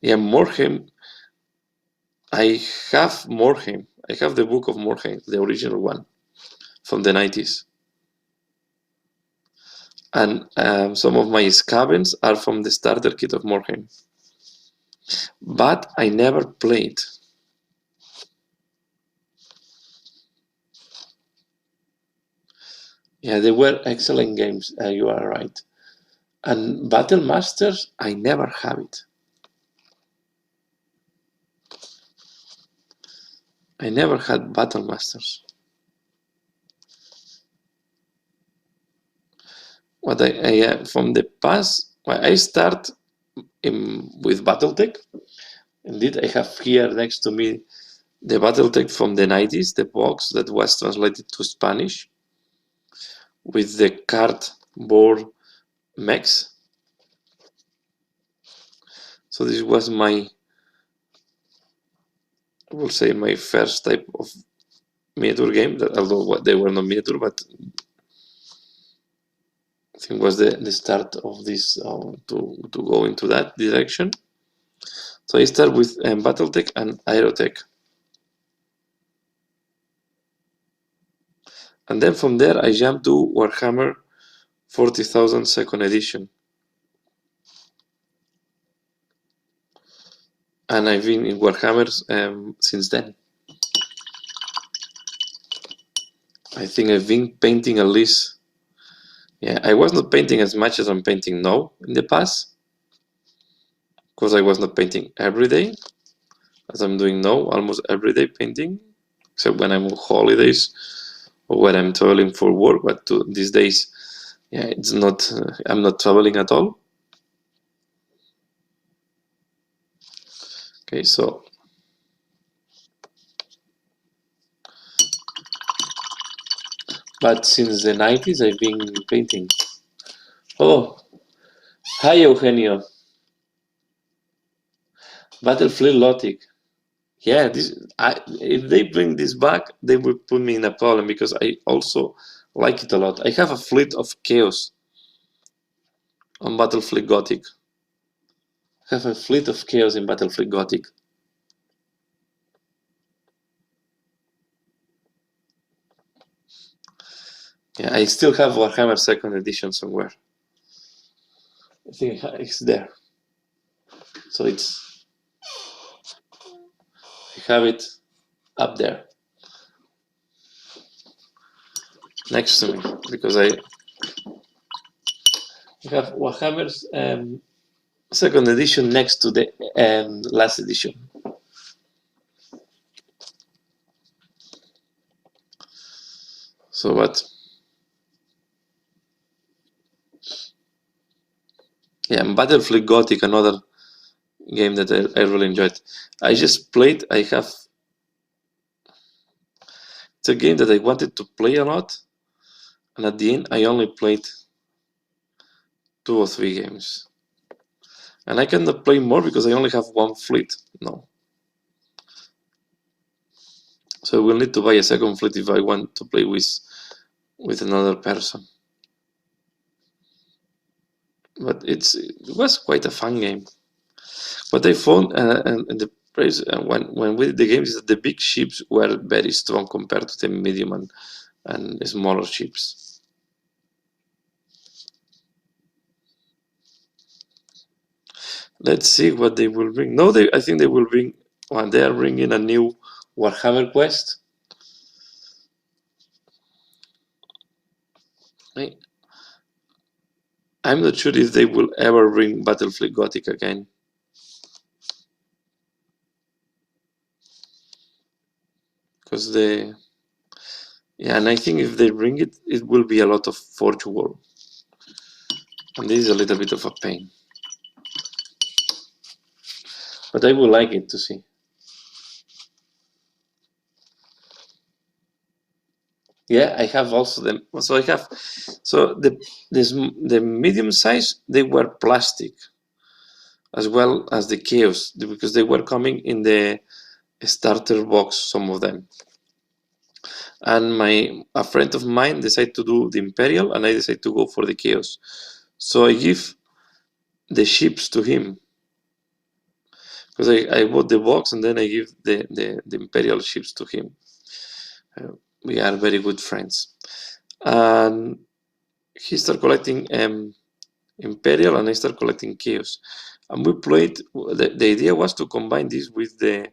Yeah, Morhem. I have Morhem. I have the Book of Morhaime, the original one from the 90s. And some of my scavens are from the starter kit of Morhaime. But I never played. Yeah, they were excellent games, you are right. And Battle Masters, I never have it. I never had Battle Masters. What I from the past, well, I start with BattleTech. Indeed, I have here next to me the BattleTech from the 90s, the box that was translated to Spanish with the cardboard mechs. So this was my, I will say, my first type of miniature game, that, although they were not miniature, but I think was the start of this to go into that direction. So I start with BattleTech and Aerotech. And then from there I jump to Warhammer 40,000 second edition. And I've been in Warhammer since then. I think I've been painting at least, yeah, I was not painting as much as I'm painting now in the past, because I was not painting every day, as I'm doing now, almost every day painting, except when I'm on holidays or when I'm traveling for work. But these days, yeah, it's not, I'm not traveling at all. Okay, so but since the 90s I've been painting. Oh, hi Eugenio. Battlefield Logic. Yeah, if they bring this back, they will put me in a problem, because I also like it a lot. I have a fleet of Chaos on Battlefield Gothic. I have a fleet of Chaos in Battlefield Gothic. Yeah, I still have Warhammer 2nd edition somewhere. I think it's there. So I have it up there next to me, because I have Warhammer's 2nd edition next to the last edition. So what? Yeah, and Battlefield Gothic, another game that I really enjoyed. I just played. It's a game that I wanted to play a lot, and at the end I only played 2 or 3 games. And I cannot play more because I only have one fleet now. So I will need to buy a second fleet if I want to play with another person. But it was quite a fun game. What I found, and the praise when we did the games, is that the big ships were very strong compared to the medium and smaller ships. Let's see what they will bring. No, I think they will bring, when they are bringing a new Warhammer Quest. I'm not sure if they will ever bring Battlefield Gothic again. Because yeah, and I think if they bring it, it will be a lot of Forge War. And this is a little bit of a pain. But I would like it to see. Yeah, I have also them. So I have, so the medium size, they were plastic, as well as the Chaos, because they were coming in the starter box, some of them. And a friend of mine decided to do the Imperial, and I decided to go for the Chaos. So I give the ships to him, because I bought the box and then I give the Imperial ships to him. We are very good friends, and he started collecting Imperial and I started collecting Chaos, and we played. The idea was to combine this with the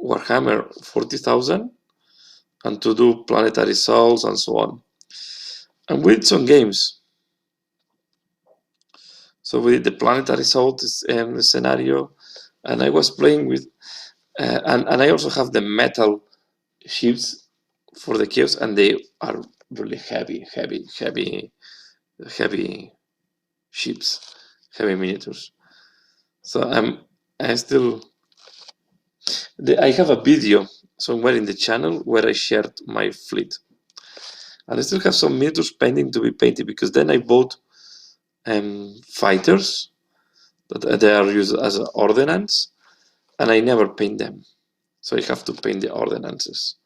Warhammer 40,000 and to do planetary souls and so on, and we did some games. So we did the planetary souls scenario, and I was playing with and I also have the metal ships for the Chaos, and they are really heavy ships, heavy miniatures. So I have a video somewhere in the channel where I shared my fleet, and I still have some miniatures pending to be painted, because then I bought fighters that they are used as ordnance, and I never paint them, so I have to paint the ordnances,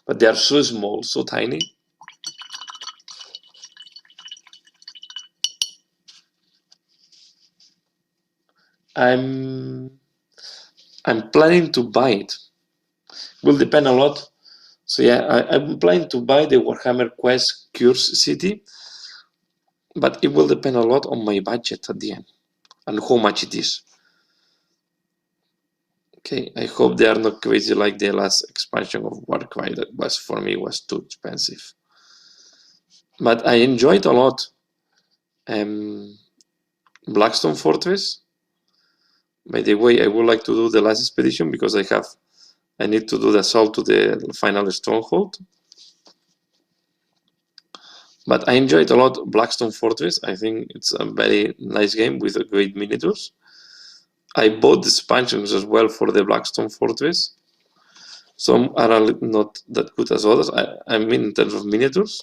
but they are so small, so tiny. I'm planning to buy it. Will depend a lot. So yeah, I'm planning to buy the Warhammer Quest Curse City, but it will depend a lot on my budget at the end and how much it is. Okay, I hope they are not crazy like the last expansion of Warcry that was, for me, was too expensive. But I enjoyed a lot Blackstone Fortress. By the way, I would like to do the last expedition because I need to do the assault to the final stronghold. But I enjoyed a lot Blackstone Fortress. I think it's a very nice game with great miniatures. I bought the expansions as well for the Blackstone Fortress. Some are not that good as others. I mean, in terms of miniatures.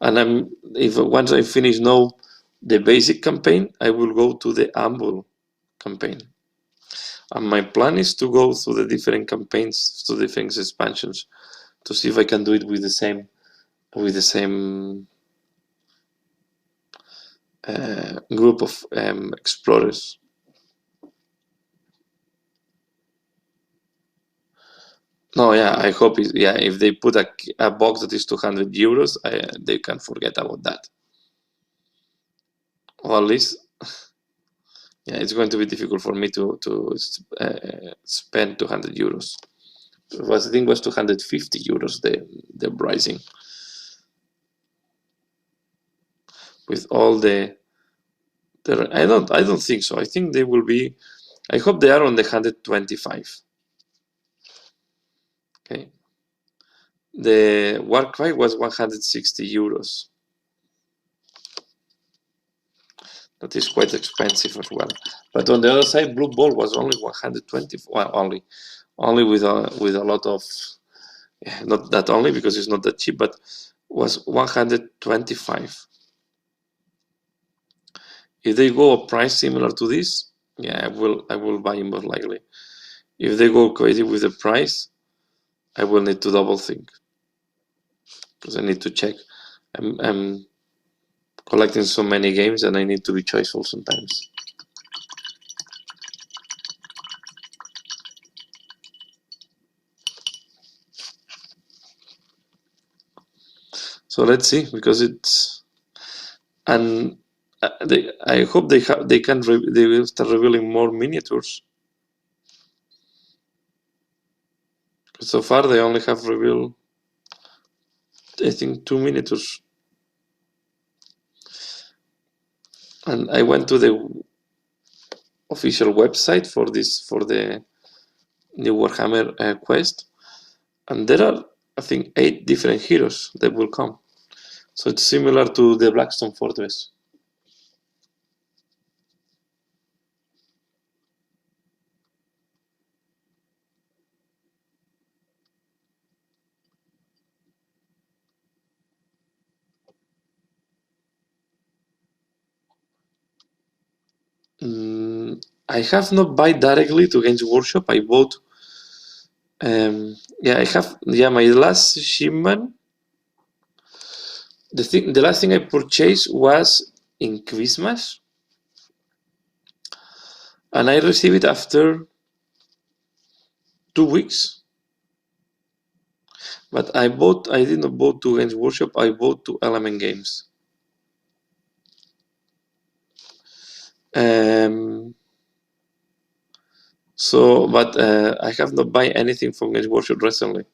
And once I finish now the basic campaign, I will go to the Amble campaign. And my plan is to go through the different campaigns, to different expansions, to see if I can do it with the same group of explorers. No, yeah, I hope if they put a box that is 200 euros, they can forget about that. Or at least, yeah, it's going to be difficult for me to spend 200 euros. I think it was 250 euros the pricing, with all the I don't think so. I think they will be. I hope they are on the 125. Okay. The Warcry was 160 euros. That is quite expensive as well. But on the other side, Blue Ball was only 120. Well, only with a lot of, not that only because it's not that cheap, but was 125. If they go a price similar to this, yeah, I will buy it most likely. If they go crazy with the price, I will need to double think, because I need to check. I'm collecting so many games and I need to be choiceful sometimes. So let's see, because it's, and I hope they will start revealing more miniatures. So far they only have revealed, I think, 2 miniatures. And I went to the official website for the new Warhammer quest, and there are, I think, 8 different heroes that will come. So it's similar to the Blackstone Fortress. I have not buy directly to Games Workshop. I bought. My last shipment. The last thing I purchased was in Christmas, and I received it after 2 weeks. But I didn't bought to Games Workshop, I bought to Element Games. So, but I have not buy anything from Games Workshop recently.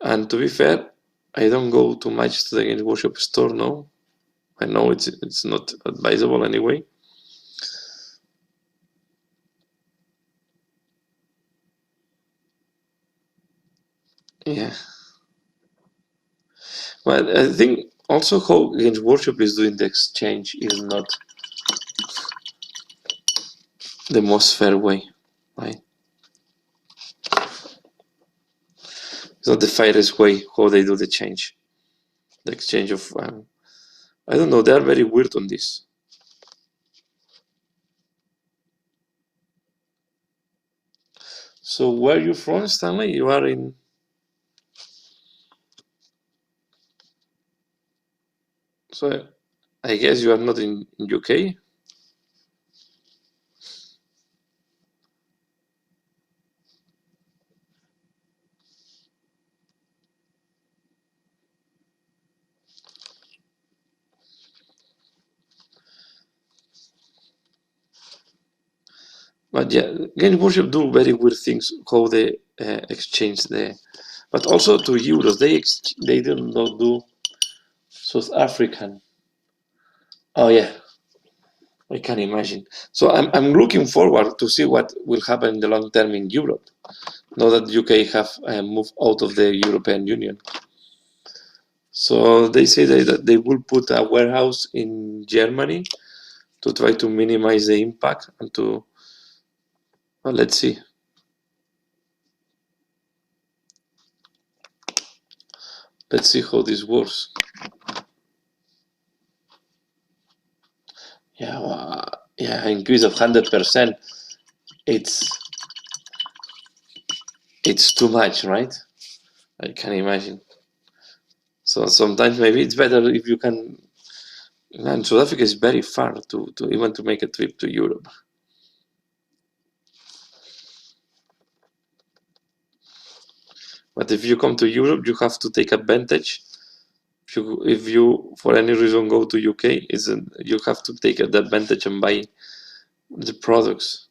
And to be fair, I don't go too much to the Games Workshop store now. I know it's not advisable anyway. Yeah. But I think also how Games Workshop is doing the exchange is not the most fair way, right? It's not the fairest way how they do the change, the exchange of. I don't know. They are very weird on this. So where are you from, Stanley? You are in. So I guess you are not in UK. But yeah, Games Workshop do very weird things how they exchange the, but also to euros. They do not do South African. Oh yeah, I can imagine. So I'm looking forward to see what will happen in the long term in Europe. Now that UK have moved out of the European Union. So they say that they will put a warehouse in Germany to try to minimize the impact and to, well, let's see. Let's see how this works. Yeah, yeah, increase of 100%. It's too much, right? I can imagine. So sometimes maybe it's better if you can. And South Africa is very far to even to make a trip to Europe. But if you come to Europe, you have to take advantage. If you for any reason go to UK, you have to take advantage and buy the products.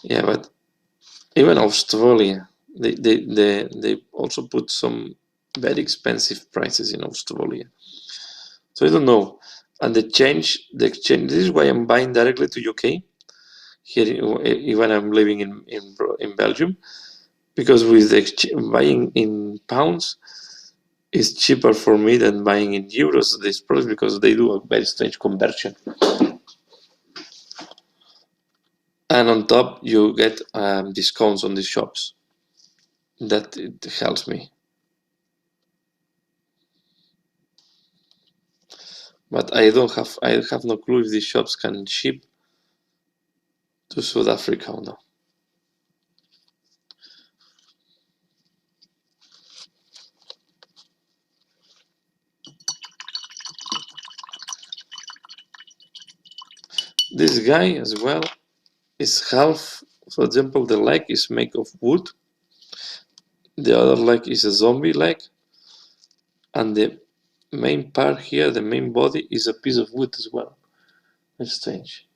Yeah, but even Australia, they also put some very expensive prices in Australia. So I don't know. And the exchange, this is why I'm buying directly to UK. Here, when I'm living in Belgium, because with buying in pounds is cheaper for me than buying in euros this product because they do a very strange conversion. And on top, you get discounts on the shops. That it helps me. But I have no clue if these shops can ship to South Africa or not. This guy as well is half. For example, the leg is made of wood. The other leg is a zombie leg, and the main part here, the main body, is a piece of wood as well. That's strange.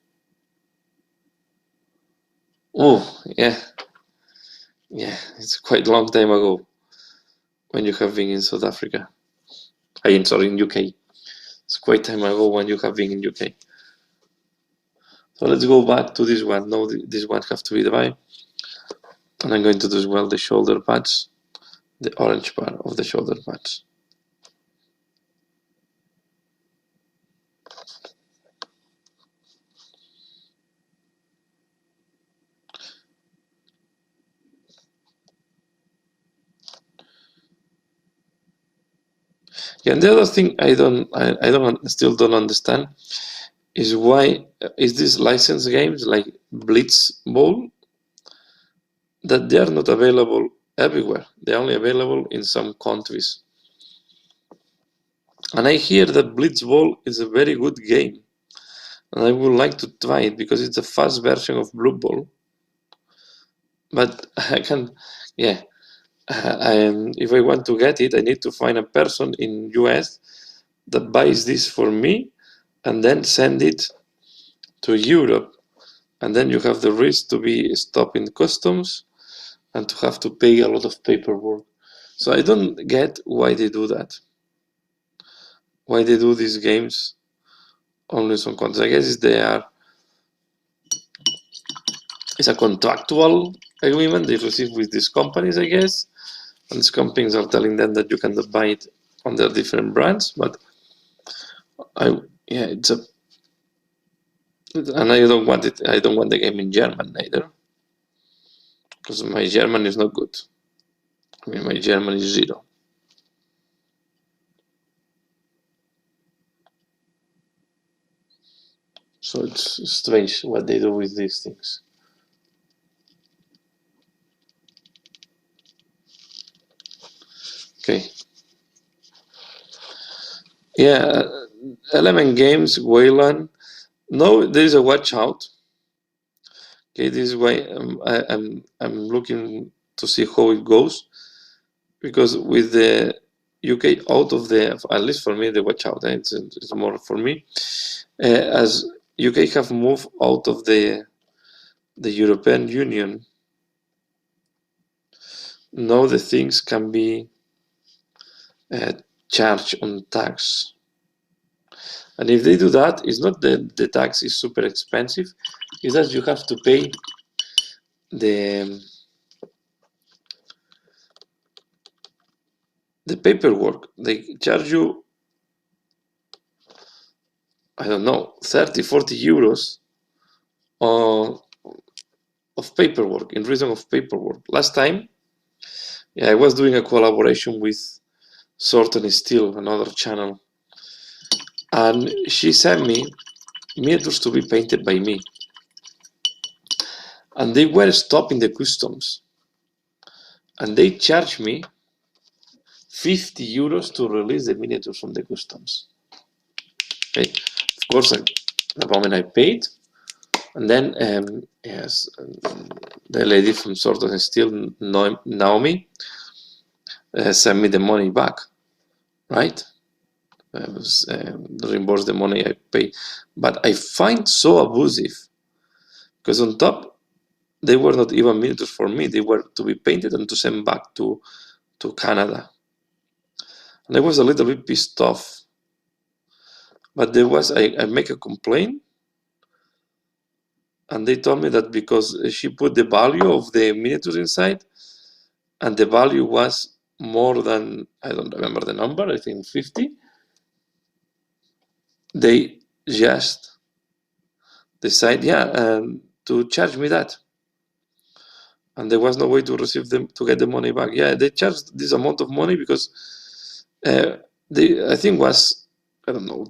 Oh, yeah. Yeah, it's quite a long time ago when you have been in South Africa. Sorry, in UK. It's quite time ago when you have been in UK. So let's go back to this one. Now this one has to be dry. And I'm going to do as well the shoulder pads, the orange part of the shoulder pads. Yeah, and the other thing I still don't understand is why is these licensed games like Blitz Ball that they are not available everywhere. They're only available in some countries. And I hear that Blitzball is a very good game. And I would like to try it because it's a fast version of Blue Ball. But I can, yeah. If I want to get it, I need to find a person in US that buys this for me and then send it to Europe. And then you have the risk to be stopped in customs and to have to pay a lot of paperwork. So I don't get why they do that. Why they do these games only some countries. I guess it's a contractual agreement they receive with these companies, I guess. And these companies are telling them that you can buy it on their different brands, but it's a, and I don't want it. I don't want the game in German either, because my German is not good. I mean, my German is 0. So it's strange what they do with these things. Okay. Yeah, Element Games, Wayland. No, there is a watch out. Okay, this is why I'm looking to see how it goes, because with the UK out of the, at least for me, the watch out. It's more for me, as UK have moved out of the European Union. Now the things can be charged on tax. And if they do that, it's not that the tax is super expensive, it's that you have to pay the paperwork. They charge you, I don't know, 30, 40 euros of paperwork, in reason of paperwork. Last time, I was doing a collaboration with Sword and Steel, another channel, and she sent me miniatures to be painted by me, and they were stopped in the customs, and they charged me 50 euros to release the miniatures from the customs. Okay, of course, the moment I paid, and then yes, the lady from Sword and Steel, Naomi, sent me the money back, right? Reimburse the money I pay. But I find so abusive, because on top, they were not even miniatures for me. They were to be painted and to send back to Canada. And I was a little bit pissed off. But there was, I make a complaint, and they told me that because she put the value of the miniatures inside, and the value was more than, I don't remember the number, I think 50, they just decide, to charge me that. And there was no way to receive them, to get the money back. Yeah, they charged this amount of money because I think was, I don't know,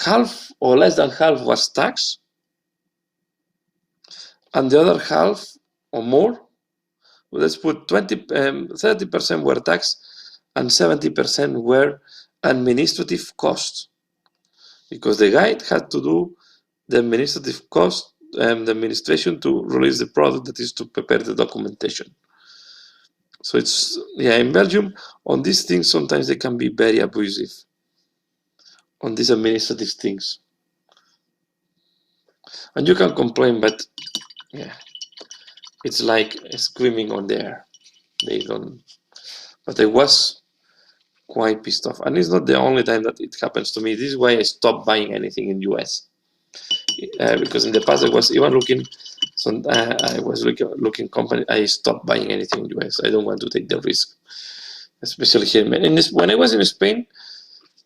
half or less than half was tax, and the other half or more, let's put 30% were tax and 70% were administrative costs, because the guide had to do the administrative cost, the administration to release the product, that is to prepare the documentation. So it's, in Belgium, on these things, sometimes they can be very abusive on these administrative things. And you can complain, but it's like screaming on the air. They don't. But I was quite pissed off. And it's not the only time that it happens to me. This is why I stopped buying anything in US. Because in the past I was even looking, so I was looking company. I stopped buying anything in US. I don't want to take the risk, especially here. When I was in Spain,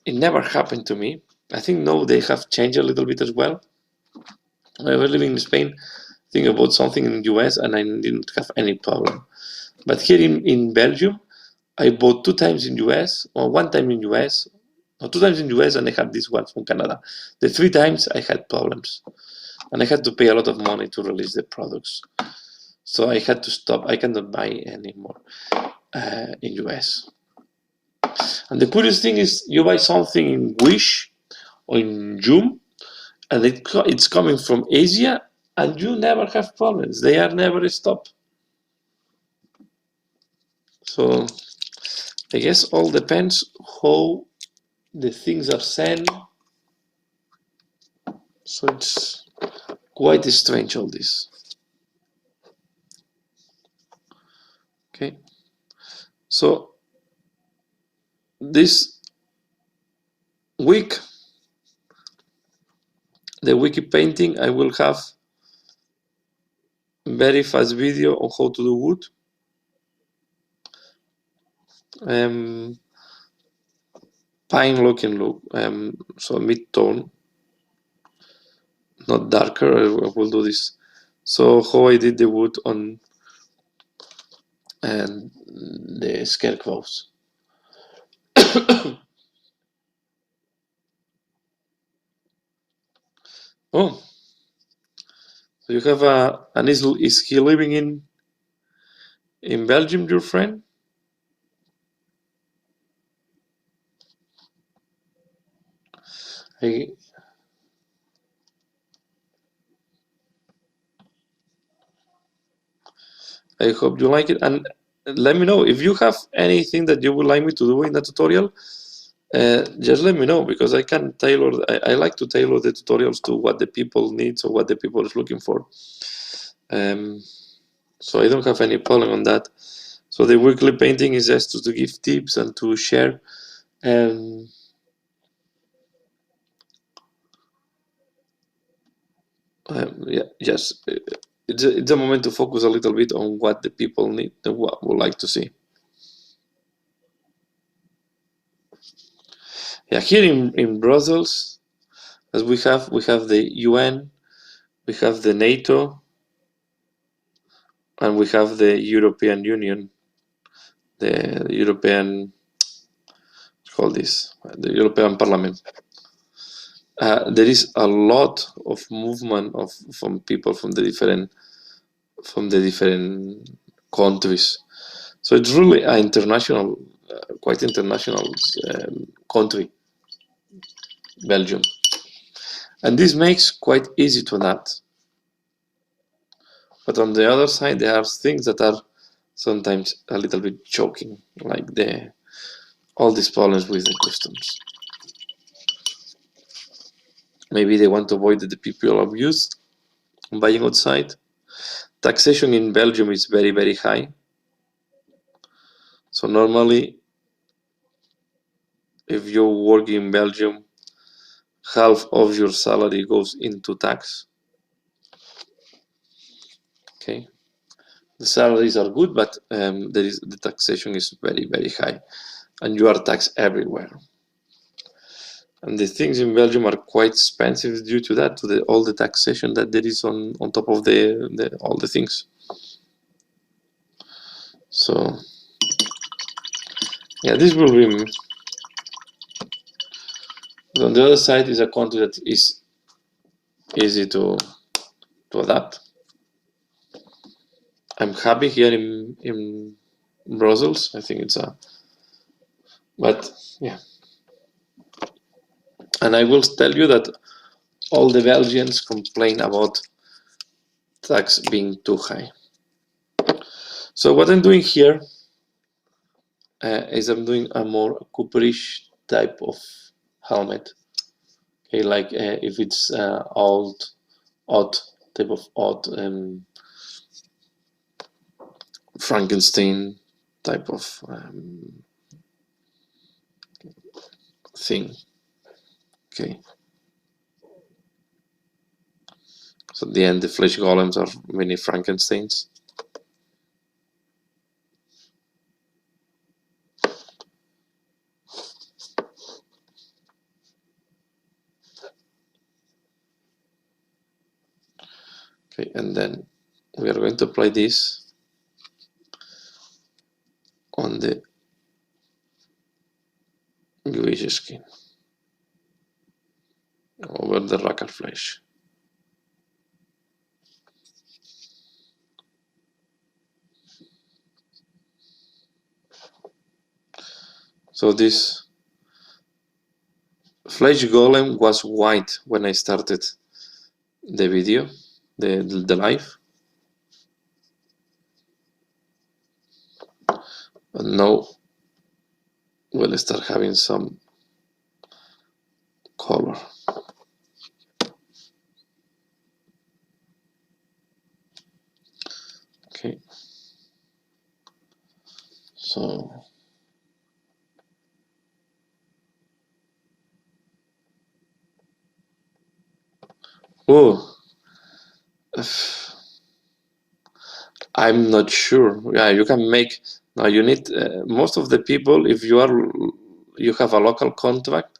it never happened to me. I think now they have changed a little bit as well. When I was living in Spain, think about something in the US, and I didn't have any problem. But here in Belgium, I bought 2 times in US, or 1 time in US, or 2 times in US, and I had this one from Canada. The 3 times I had problems, and I had to pay a lot of money to release the products. So I had to stop. I cannot buy anymore in US. And the curious thing is, you buy something in Wish or in Joom, and it's coming from Asia, and you never have problems. They are never stopped. So I guess all depends how the things are sent. So it's quite strange, all this. Okay. So this week, the wiki painting, I will have very fast video on how to do wood. Pine looking look, so mid-tone, not darker. I will do this. So how I did the wood on and the scarecrows. Oh, so you have an Israel. Is he living in Belgium, your friend? I I hope you like it, and let me know if you have anything that you would like me to do in the tutorial. Just let me know, because I can tailor. I like to tailor the tutorials to what the people need or what the people is looking for. So I don't have any problem on that. So the weekly painting is just to give tips and to share. Yeah, yes, it's a moment to focus a little bit on what the people need and what would like to see. Yeah, here in Brussels, as we have the UN, we have the NATO, and we have the European Union, the European, call this, the European Parliament. There is a lot of movement from people from the different countries. So it's really an international, quite international country, Belgium, and this makes quite easy to adapt. But on the other side, there are things that are sometimes a little bit choking, like all these problems with the customs. Maybe they want to avoid the people abuse buying outside. Taxation in Belgium is very, very high. So normally, if you work in Belgium, half of your salary goes into tax. Okay, the salaries are good, but the taxation is very, very high, and you are taxed everywhere. And the things in Belgium are quite expensive due to that, to all the taxation that there is on top of all the things. So yeah, this will be. On the other side is a country that is easy to adapt. I'm happy here in Brussels. I think it's but yeah. And I will tell you that all the Belgians complain about tax being too high. So what I'm doing here is I'm doing a more cooperish type of helmet. Okay, like if it's odd type of odd Frankenstein type of thing. Okay. So at the end, the flesh golems are mini Frankensteins. Okay, and then we are going to apply this on the Jewish skin over the raccoon flesh. So this flesh golem was white when I started the video, the live. But now we'll start having some color. Okay. So I'm not sure. Yeah, you can make. Now you need most of the people. If you have a local contract,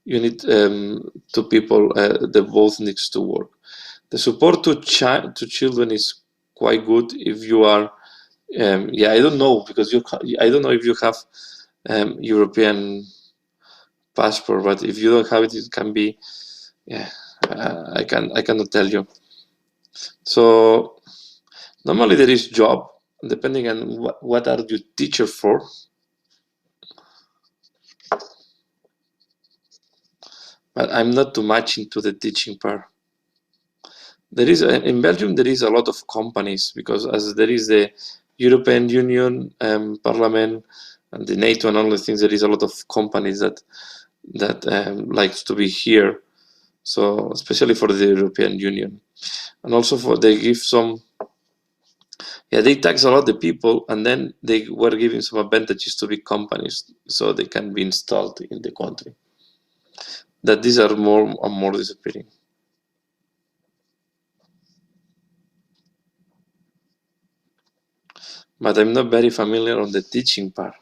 you need two people. They both needs to work. The support to children is quite good if you are. Yeah, I don't know because I don't know if you have European passport, but if you don't have it, it can be. Yeah, I cannot tell you. So normally there is job depending on what are you teacher for. But I'm not too much into the teaching part. There is in Belgium there is a lot of companies because as there is the European Union Parliament and the NATO and all the things, there is a lot of companies that likes to be here. So especially for the European Union, and also for they give some. Yeah, they tax a lot the people, and then they were giving some advantages to big companies so they can be installed in the country. That these are more and more disappearing. But I'm not very familiar on the teaching part.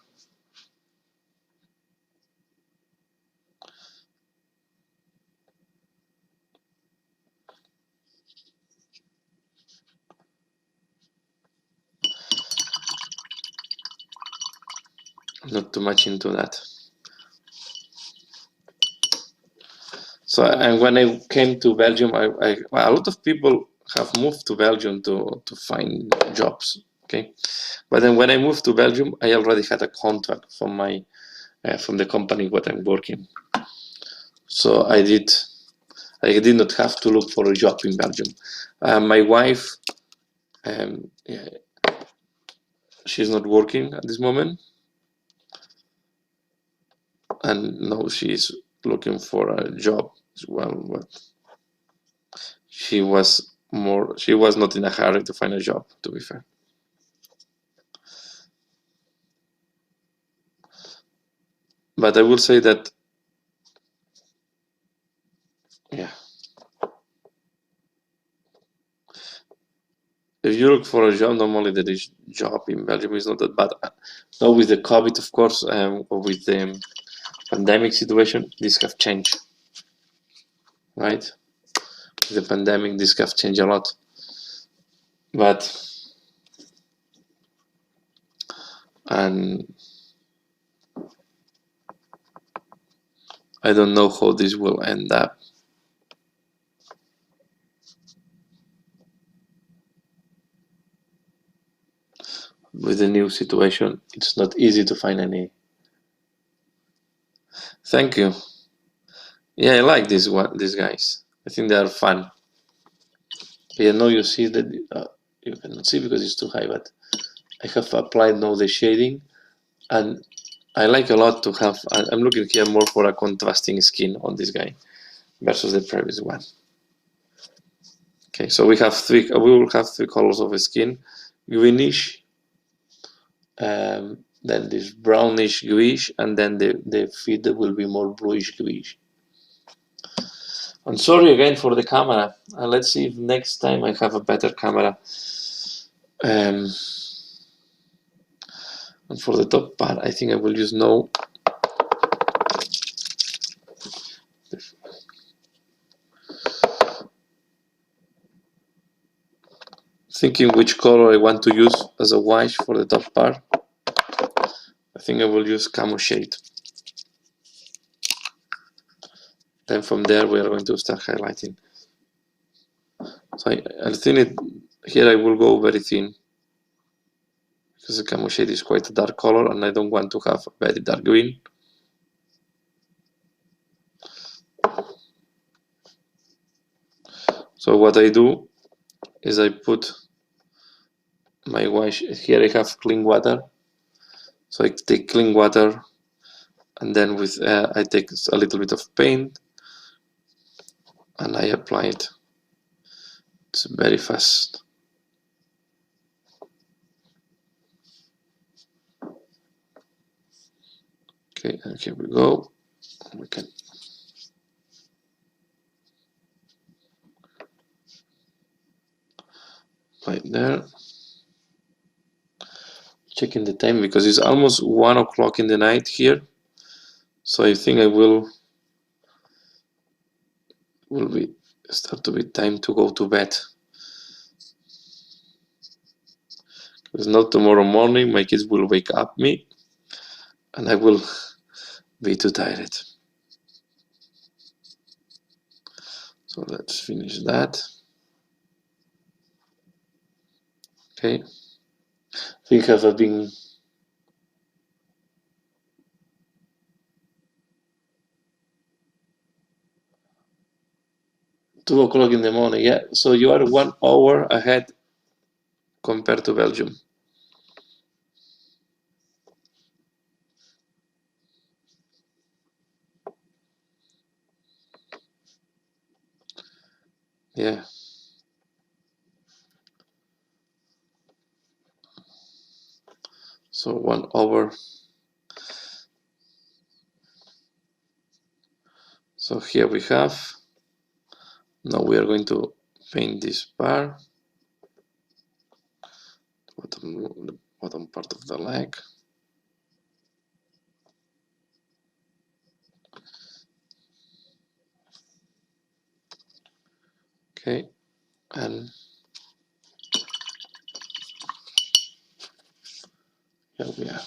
Not too much into that. So, and when I came to Belgium, a lot of people have moved to Belgium to find jobs. Okay, but then when I moved to Belgium, I already had a contract from my from the company what I'm working. So I did not have to look for a job in Belgium. My wife, yeah, she's not working at this moment, and now she's looking for a job as well. But she was not in a hurry to find a job, to be fair. But I will say that, yeah, if you look for a job, normally there is job in Belgium is not that bad. Now with the COVID, of course, or with the pandemic situation, this have changed, right? With the pandemic, this have changed a lot. But and I don't know how this will end up. With the new situation, it's not easy to find any. Thank you. Yeah, I like these guys. I think they are fun. Yeah, now you see that you cannot see because it's too high, but I have applied now the shading, and I like a lot to have. I'm looking here more for a contrasting skin on this guy versus the previous one. Okay, so we have three. We will have three colors of the skin: greenish, then this brownish greenish, and then the feet will be more bluish greenish. I'm sorry again for the camera. Let's see if next time I have a better camera. And for the top part, I think I will use no. Thinking which color I want to use as a wash for the top part. I think I will use camo shade. Then from there we are going to start highlighting. So I think here I will go very thin because the camo shade is quite a dark color and I don't want to have a very dark green. So what I do is I put my wash. Here I have clean water, so I take clean water and then with I take a little bit of paint and I apply it. It's very fast. Okay, and here we go. We can apply it there. Checking the time because it's almost 1 o'clock in the night here, so I think I will be start to be time to go to bed. Because not tomorrow morning my kids will wake up me and I will be too tired. So let's finish that. Okay, we have been 2 o'clock in the morning. Yeah, so you are 1 hour ahead compared to Belgium. Yeah. So 1 hour. So here we have. Now we are going to paint this bar. The bottom part of the leg. Okay, and here we are.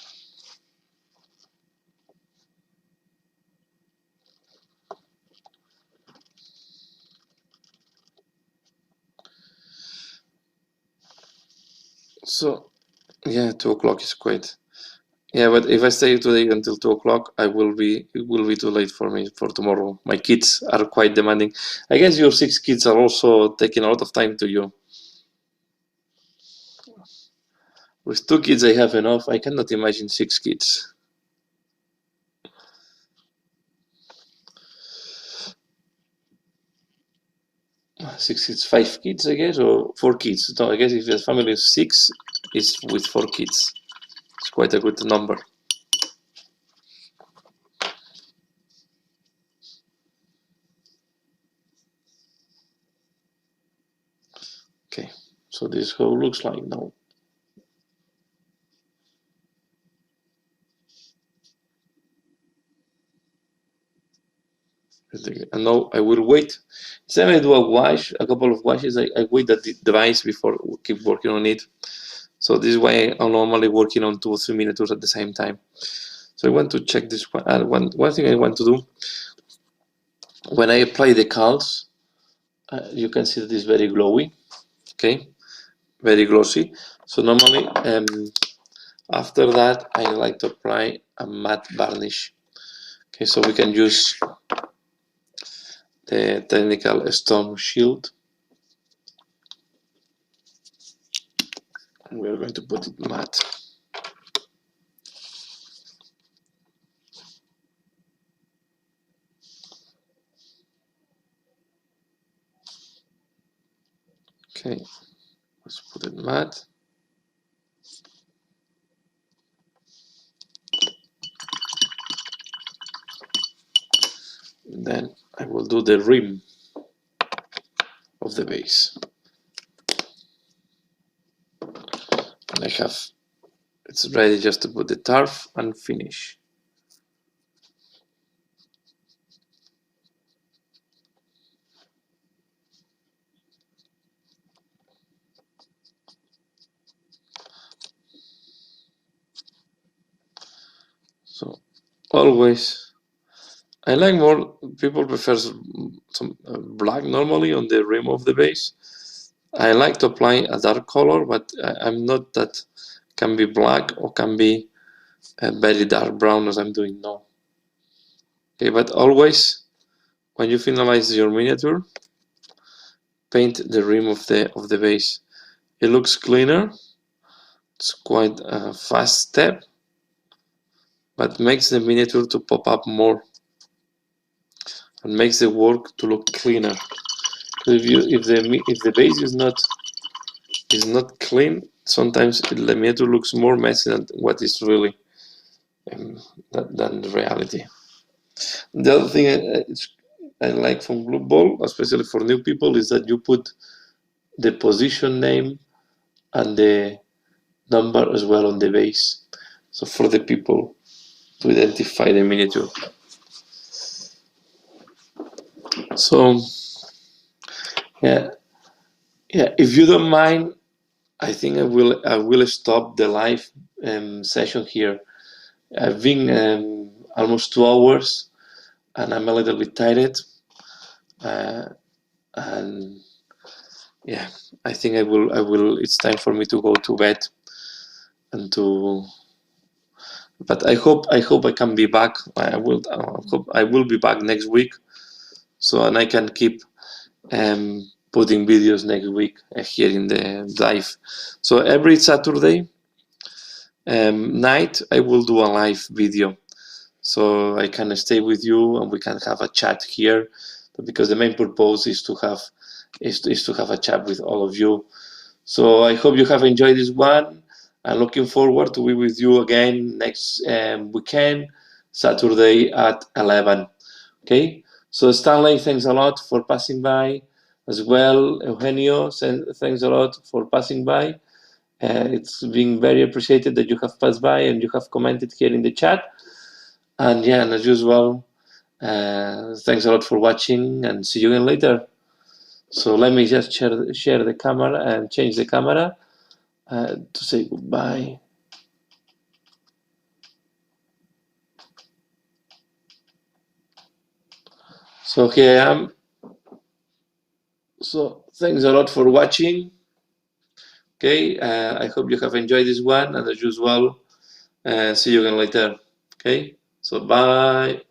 So yeah, 2 o'clock is quite. Yeah, but if I stay today until 2 o'clock, it will be too late for me for tomorrow. My kids are quite demanding. I guess your 6 kids are also taking a lot of time to you. With 2 kids, I have enough. I cannot imagine 6 kids. 6 kids, 5 kids, I guess, or 4 kids. No, I guess if the family is 6, it's with 4 kids. It's quite a good number. Okay, so this is how it looks like now. And now I will wait. Instead I do a couple of washes, I wait that it dries before we keep working on it. So this is why I'm normally working on 2 or 3 miniatures at the same time. So I want to check this one. One thing I want to do, when I apply the decals, you can see that it's very glowy, okay, very glossy. So normally, after that, I like to apply a matte varnish. Okay, so we can use the technical storm shield. We are going to put it matte. Okay, let's put it matte. Then I will do the rim of the base. And I have, it's ready just to put the turf and finish. So always, I like more, people prefer some black normally on the rim of the base. I like to apply a dark color, but I'm not that Can be black or can be very dark brown as I'm doing now. Okay, but always when you finalize your miniature, paint the rim of the base. It looks cleaner. It's quite a fast step, but makes the miniature to pop up more and makes the work to look cleaner. If the base is not clean, sometimes the miniature looks more messy than what is really than the reality. The other thing I like from Blue Ball, especially for new people, is that you put the position name and the number as well on the base, so for the people to identify the miniature. So yeah, if you don't mind, I think I will stop the live session here. I've been almost 2 hours, and I'm a little bit tired. And yeah, I think I will. It's time for me to go to bed and to. But I hope I can be back. I hope I will be back next week, so and I can keep putting videos next week here in the live. So every Saturday night I will do a live video, so I can stay with you and we can have a chat here, because the main purpose is to have a chat with all of you. So I hope you have enjoyed this one. I'm looking forward to be with you again next weekend, Saturday at 11. Okay, so Stanley, thanks a lot for passing by as well. Eugenio, thanks a lot for passing by. It's been very appreciated that you have passed by and you have commented here in the chat. And yeah, and as usual, thanks a lot for watching and see you again later. So let me just share the camera and change the camera to say goodbye. So here I am. So thanks a lot for watching. Okay, I hope you have enjoyed this one, and as usual, see you again later. Okay, so bye.